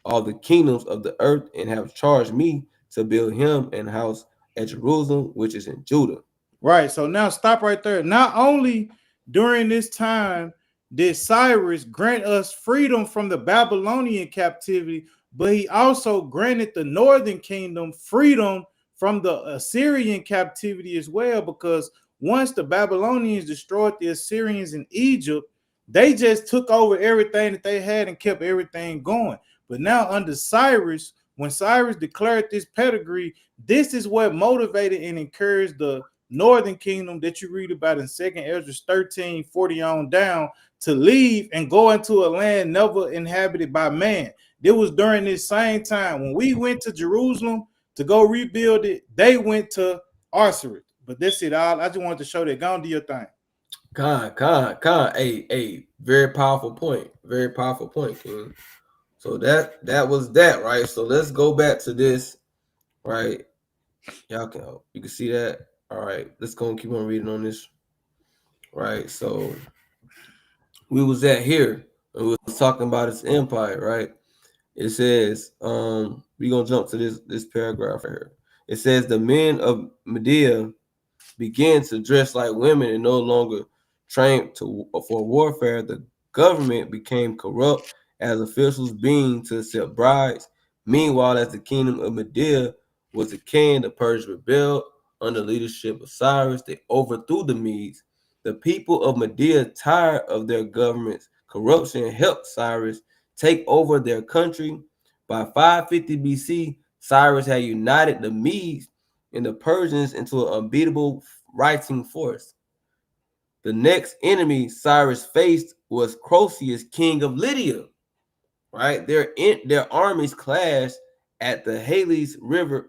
[SPEAKER 2] all the kingdoms of the earth and have charged me to build him an house at Jerusalem, which is in Judah.
[SPEAKER 1] Right. So now stop right there. Not only during this time did Cyrus grant us freedom from the Babylonian captivity, but he also granted the northern kingdom freedom from the Assyrian captivity as well, because once the Babylonians destroyed the Assyrians in Egypt, they just took over everything that they had and kept everything going. But now under Cyrus, when Cyrus declared this pedigree, this is what motivated and encouraged the northern kingdom that you read about in 2 Ezra 13:40 on down to leave and go into a land never inhabited by man. It was during this same time when we went to Jerusalem to go rebuild it, they went to Osiris. But that's it. I just wanted to show that. Go and do your thing.
[SPEAKER 2] Con. Hey, very powerful point. Very powerful point, King. So that was that, right? So let's go back to this, right? You can see that. All right, let's go and keep on reading on this. Right. So we was at here and we was talking about his empire, right? It says, we're gonna jump to this paragraph right here. It says the men of Medea began to dress like women and no longer trained for warfare. The government became corrupt as officials being to accept bribes. Meanwhile, as the kingdom of Medea was decaying, the Persians rebelled under the leadership of Cyrus. They overthrew the Medes. The people of Medea, tired of their government's corruption, helped Cyrus take over their country. By 550 BC, Cyrus had united the Medes and the Persians into an unbeatable rising force. The next enemy Cyrus faced was Croesus, king of Lydia. Right, their armies clashed at the Halys River.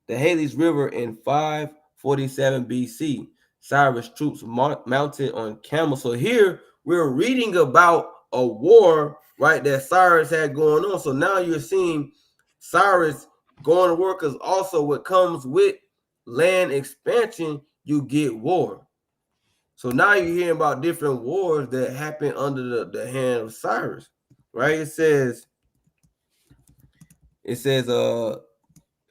[SPEAKER 2] The Halys River in 547 BC. Cyrus' troops mounted on camels. So here we're reading about a war, right, that Cyrus had going on. So now you're seeing Cyrus going to war, because also what comes with land expansion, you get war. So now you're hearing about different wars that happen under the hand of Cyrus, right? It says,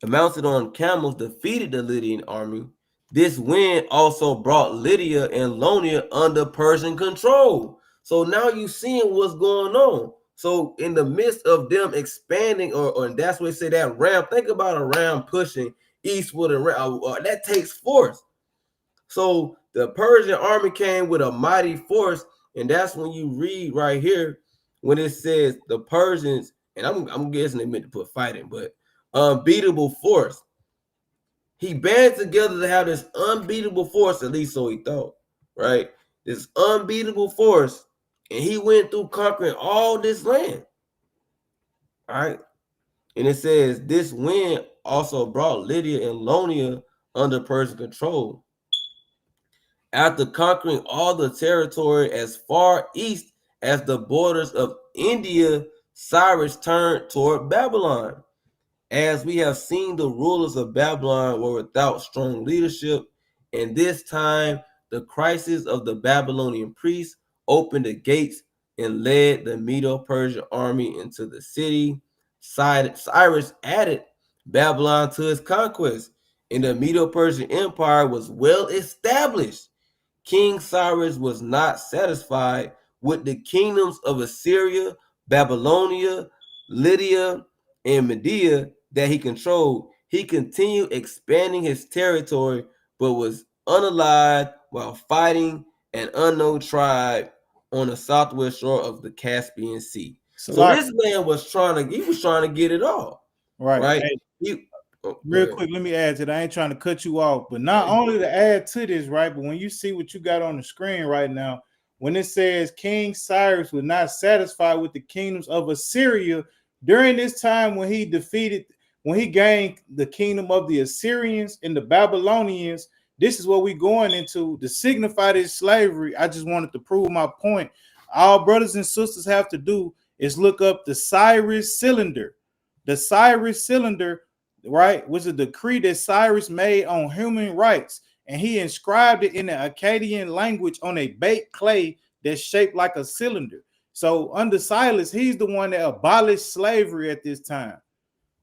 [SPEAKER 2] mounted on camels, defeated the Lydian army. This win also brought Lydia and Ionia under Persian control. So now you're seeing what's going on. So in the midst of them expanding, or that's what they say, that ram, think about a ram pushing eastward, and that takes force. So the Persian army came with a mighty force, and that's when you read right here when it says the Persians, and I'm guessing they meant to put fighting, but unbeatable force. He band together to have this unbeatable force, at least so he thought, right? This unbeatable force, and he went through conquering all this land. All right. And it says this win also brought Lydia and Ionia under Persian control. After conquering all the territory as far east as the borders of India, Cyrus turned toward Babylon. As we have seen, the rulers of Babylon were without strong leadership, and this time the crisis of the Babylonian priests opened the gates and led the Medo-Persian army into the city. Cyrus added Babylon to his conquest, and the Medo-Persian Empire was well established. King Cyrus was not satisfied with the kingdoms of Assyria, Babylonia, Lydia, and Medea that he controlled. He continued expanding his territory, but was unallied while fighting an unknown tribe on the southwest shore of the Caspian Sea. So this man was trying to get it all. Right?
[SPEAKER 1] Hey, real quick, let me add to that. I ain't trying to cut you off, but not only to add to this, right? But when you see what you got on the screen right now, when it says King Cyrus was not satisfied with the kingdoms of Assyria during this time when he gained the kingdom of the Assyrians and the Babylonians, this is what we're going into to signify this slavery. I just wanted to prove my point. All brothers and sisters have to do is look up the Cyrus cylinder. The Cyrus cylinder, right, was a decree that Cyrus made on human rights, and he inscribed it in the Akkadian language on a baked clay that's shaped like a cylinder. So under Cyrus, he's the one that abolished slavery at this time.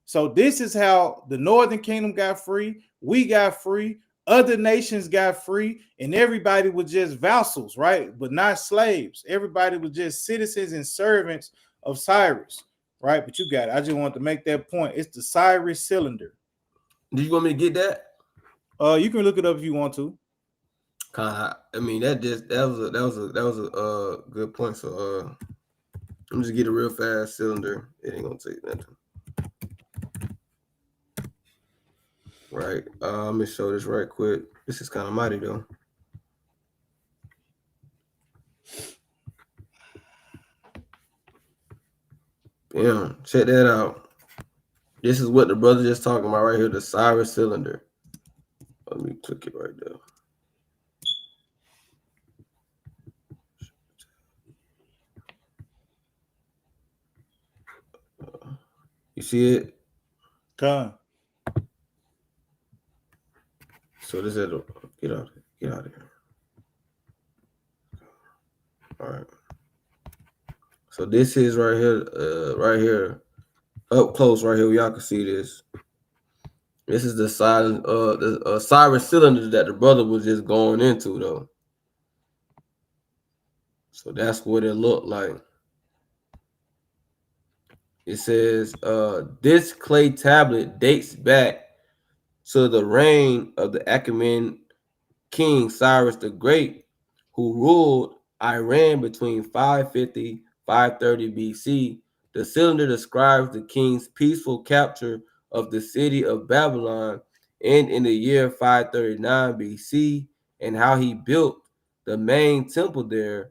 [SPEAKER 1] So this is how the Northern Kingdom got free. We got free. Other nations got free, and everybody was just vassals, right? But not slaves. Everybody was just citizens and servants of Cyrus, right? But you got it. I just want to make that point. It's the Cyrus cylinder.
[SPEAKER 2] Do you want me to get that?
[SPEAKER 1] You can look it up if you want to.
[SPEAKER 2] I mean, that was a good point. So I'm just get a real fast cylinder. It ain't gonna take nothing. Right. Let me show this right quick. This is kind of mighty though. Damn, check that out. This is what the brother just talking about right here, the Cyrus cylinder. Let me click it right there. You see it?
[SPEAKER 1] Come.
[SPEAKER 2] So this is get out of here. All right. So this is right here, up close, right here. Y'all can see this. This is the side, the Cyrus cylinder that the brother was just going into, though. So that's what it looked like. It says, this clay tablet dates back to the reign of the Achaemenid king Cyrus the Great, who ruled Iran between 550 530 BC. The cylinder describes the king's peaceful capture of the city of Babylon in the year 539 BC and how he built the main temple there.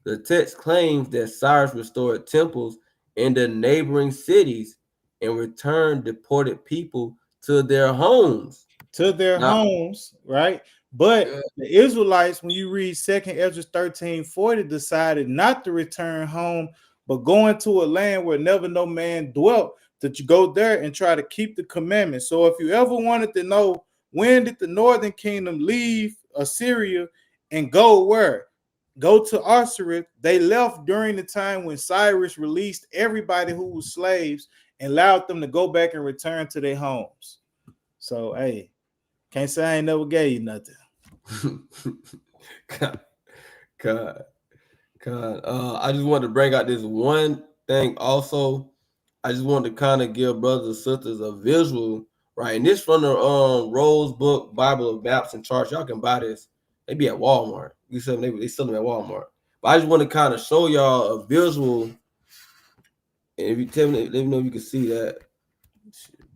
[SPEAKER 2] The text claims that Cyrus restored temples in the neighboring cities and returned deported people to their homes.
[SPEAKER 1] To their homes, right? But the Israelites, when you read 2nd Ezra 13:40, decided not to return home, but go into a land where never no man dwelt, that you go there and try to keep the commandments. So if you ever wanted to know when did the northern kingdom leave Assyria and go where? Go to Osiris. They left during the time when Cyrus released everybody who was slaves and allowed them to go back and return to their homes. So, hey, can't say I ain't never gave you nothing.
[SPEAKER 2] God. I just wanted to bring out this one thing also. I just wanted to kind of give brothers and sisters a visual, right? And this from the Rose Book Bible of Maps and Charts. Y'all can buy this. They be at Walmart. They sell them at Walmart. But I just want to kind of show y'all a visual. And if you tell me, let me know if you can see that.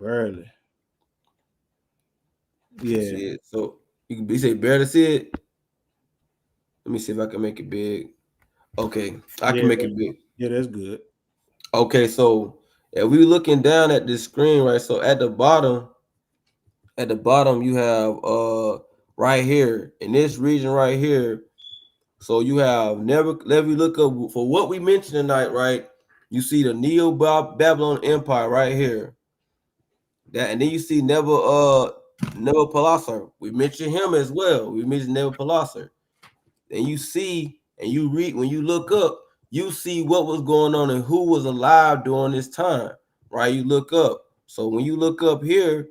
[SPEAKER 1] Barely. Yeah.
[SPEAKER 2] See it. So you say barely see it. Let me see if I can make it big. Okay, I can make it big.
[SPEAKER 1] Yeah, that's good.
[SPEAKER 2] Okay, so if we looking down at this screen, right? So at the bottom you have right here in this region right here. So you have let me look up for what we mentioned tonight, right? You see the Neo-Babylon Empire right here. That, and then you see Nebuchadnezzar. We mentioned him as well. We mentioned Nebuchadnezzar. And you see, and you read, when you look up, you see what was going on and who was alive during this time, right? You look up. So when you look up here,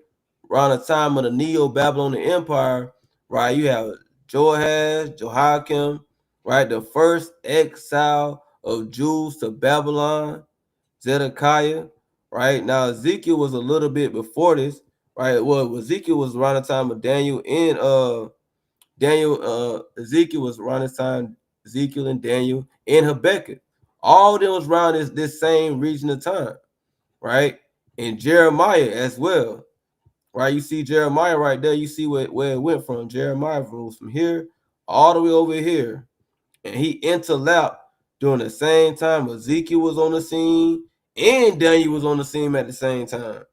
[SPEAKER 2] around the time of the Neo-Babylonian Empire, right, you have Jehoiakim, right, the first exile of Jews to Babylon, Zedekiah, right? Now Ezekiel was a little bit before this, right? Well, Ezekiel was around the time of Daniel and Ezekiel was around this time, Ezekiel and Daniel and Habakkuk. All of them was around this same region of time, right? And Jeremiah as well, right? You see Jeremiah right there. You see where it went from. Jeremiah was from here all the way over here. And he interlapped during the same time Ezekiel was on the scene and Daniel was on the scene at the same time,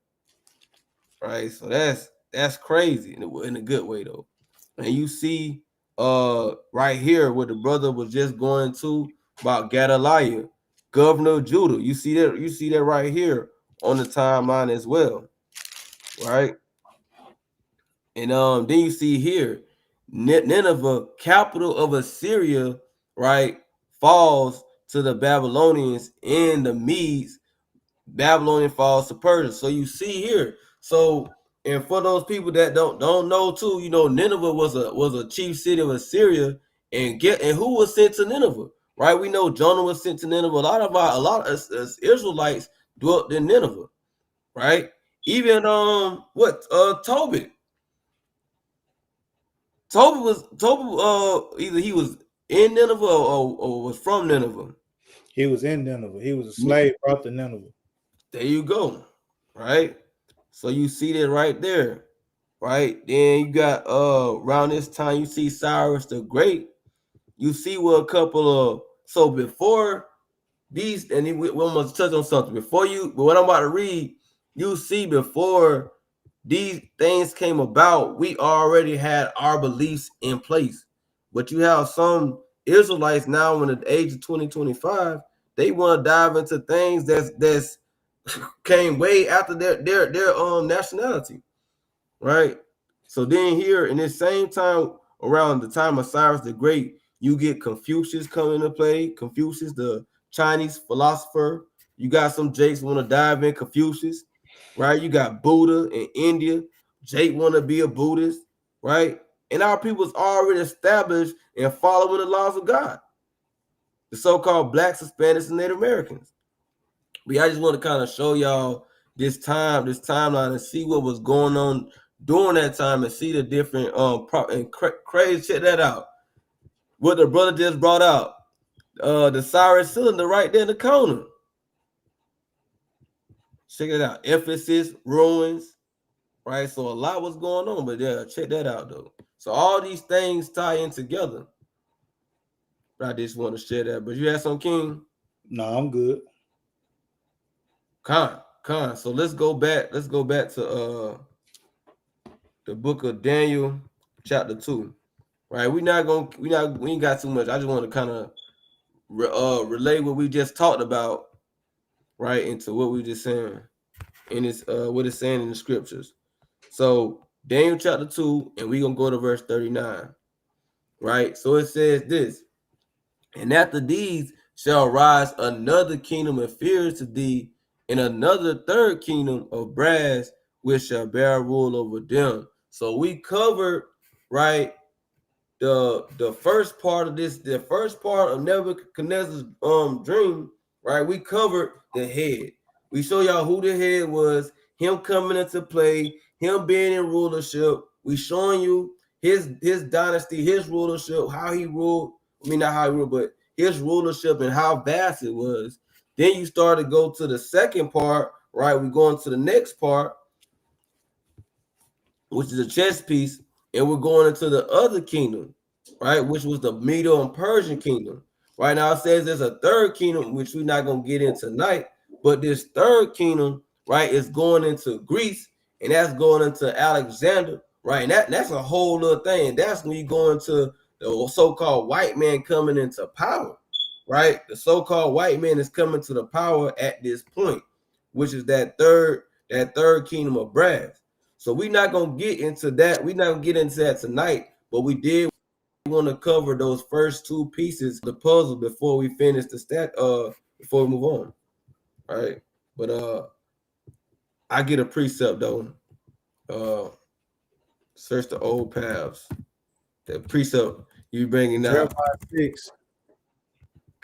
[SPEAKER 2] right? So that's crazy in a good way, though. And you see right here where the brother was just going to about Gedaliah, governor of Judah. You see that right here on the timeline as well, right? And then you see here Nineveh, capital of Assyria, right, falls to the Babylonians and the Medes. Babylonian falls to Persia. So you see here. So, and for those people that don't know too, you know, Nineveh was a chief city of Assyria, and who was sent to Nineveh, right? We know Jonah was sent to Nineveh. A lot of us Israelites dwelt in Nineveh, right? Even Tobit. Either he was in Nineveh or was from Nineveh.
[SPEAKER 1] He was in Nineveh. He was a slave brought to Nineveh.
[SPEAKER 2] There you go, right? So you see that right there, right? Then you got around this time you see Cyrus the Great. You see what a couple of so before these, and we almost touch on something before you. But what I'm about to read, you see before these things came about, we already had our beliefs in place. But you have some Israelites now in the age of 2025, they want to dive into things that's came way after their nationality, right? So then here in this same time, around the time of Cyrus the Great, you get Confucius coming into play. Confucius, the Chinese philosopher. You got some Jakes want to dive in Confucius, right? You got Buddha in India. Jake want to be a Buddhist, right? And our people's already established and following the laws of God. The so-called Blacks, Hispanics, and Native Americans. But I just want to kind of show y'all this timeline, and see what was going on during that time, and see the different crazy. Check that out. What the brother just brought out, the Cyrus cylinder right there in the corner. Check it out. Ephesus ruins, right? So a lot was going on, but yeah, check that out though. So all these things tie in together. I just want to share that. But you had some, King?
[SPEAKER 1] No, I'm good.
[SPEAKER 2] Con. So let's go back. Let's go back to the book of Daniel, chapter 2. Right? We ain't got too much. I just want to kind of relay what we just talked about, right, into what we just saying in this what it's saying in the scriptures. So Daniel chapter 2, and we're gonna go to verse 39. Right? So it says this: and after these shall rise another kingdom inferior to thee, and another third kingdom of brass, which shall bear rule over them. So we covered, right, the first part of this, the first part of Nebuchadnezzar's dream, right? We covered the head. We show y'all who the head was, him coming into play, him being in rulership. We showing you his dynasty, his rulership, how he ruled. I mean, not how he ruled, but his rulership and how vast it was. Then you start to go to the second part, right? We're going to the next part, which is a chess piece, and we're going into the other kingdom, right? Which was the Medo and Persian kingdom. Right now it says there's a third kingdom, which we're not going to get in tonight, but this third kingdom, right, is going into Greece, and that's going into Alexander, right? And that's a whole other thing. That's when you go into the so-called white man coming into power, right? The so-called white man is coming to the power at this point, which is that third kingdom of brass. So we're not gonna get into that. We're not gonna get into that tonight, but we did want to cover those first two pieces of the puzzle before we finish before we move on. All right. But I get a precept though. Search the old paths. The precept you bringing out.
[SPEAKER 1] Jeremiah 6.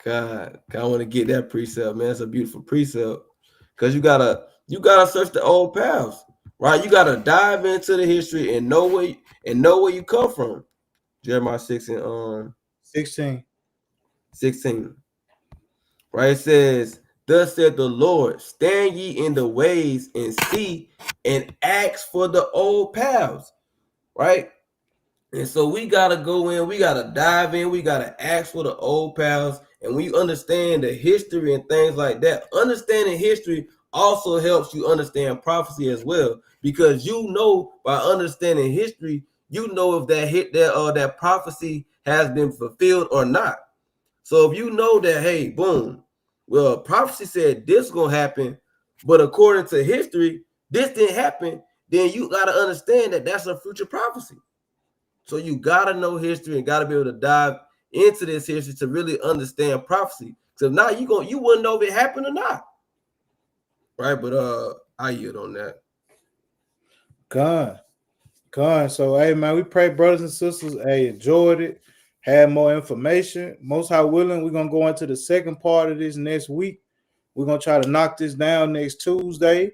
[SPEAKER 2] God, I want to get that precept, man. It's a beautiful precept. Because you gotta search the old paths. Right, you gotta dive into the history and know where you come from. Jeremiah 6 and 16. Right, it says, "Thus said the Lord, stand ye in the ways and see, and ask for the old paths." Right, and so we gotta go in, we gotta dive in, we gotta ask for the old paths, and when you understand the history and things like that, understanding history also helps you understand prophecy as well, because you know by understanding history, you know if that prophecy has been fulfilled or not. So if you know that, hey, boom, well, prophecy said this is gonna happen, but according to history, this didn't happen, then you gotta understand that that's a future prophecy. So you gotta know history and gotta be able to dive into this history to really understand prophecy. So now you wouldn't know if it happened or not. Right, but I yield on that.
[SPEAKER 1] God. So hey man, we pray, brothers and sisters, hey, enjoyed it, had more information. Most high willing, we're gonna go into the second part of this next week. We're gonna try to knock this down next Tuesday.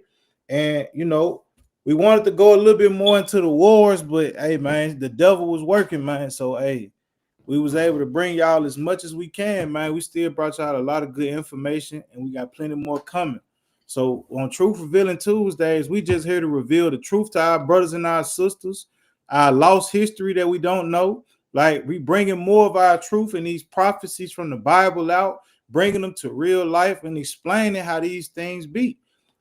[SPEAKER 1] And we wanted to go a little bit more into the wars, but hey man, the devil was working, man. So hey, we was able to bring y'all as much as we can, man. We still brought y'all a lot of good information, and we got plenty more coming. So on Truth Revealing Tuesdays, we just here to reveal the truth to our brothers and our sisters, our lost history that we don't know. Like, we bringing more of our truth and these prophecies from the Bible out, bringing them to real life and explaining how these things be.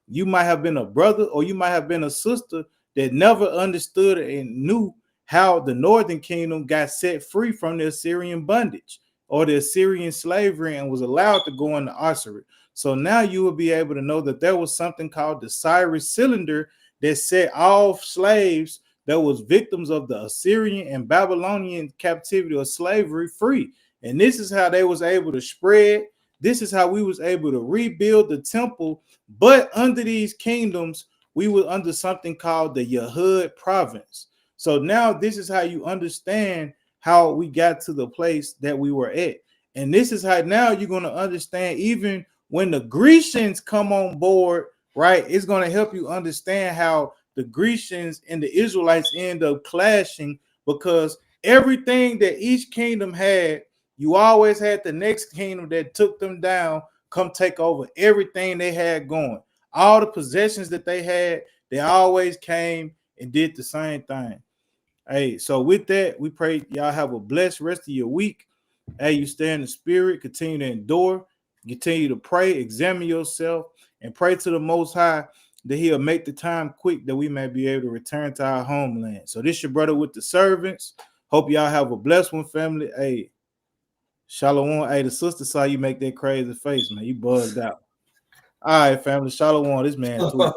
[SPEAKER 1] You might have been a brother or you might have been a sister that never understood and knew how the northern kingdom got set free from the Assyrian bondage or the Assyrian slavery and was allowed to go into Osiris. So now you will be able to know that there was something called the Cyrus cylinder that set all slaves that was victims of the Assyrian and Babylonian captivity or slavery free. And this is how they was able to spread. This is how we was able to rebuild the temple. But under these kingdoms, we were under something called the Yehud province. So now this is how you understand how we got to the place that we were at. And this is how now you're going to understand, even when the Grecians come on board, right? It's going to help you understand how the Grecians and the Israelites end up clashing, because everything that each kingdom had, you always had the next kingdom that took them down come take over everything they had going. All the possessions that they had, they always came and did the same thing. Hey, so with that, we pray y'all have a blessed rest of your week. Hey, you stay in the spirit, continue to endure, continue to pray, examine yourself, and pray to the Most High that He'll make the time quick that we may be able to return to our homeland. So this your brother with the servants. Hope y'all have a blessed one, family. Hey, Shalom. Hey, the sister saw you make that crazy face, man. You buzzed out. All right, family. Shalom. This man too.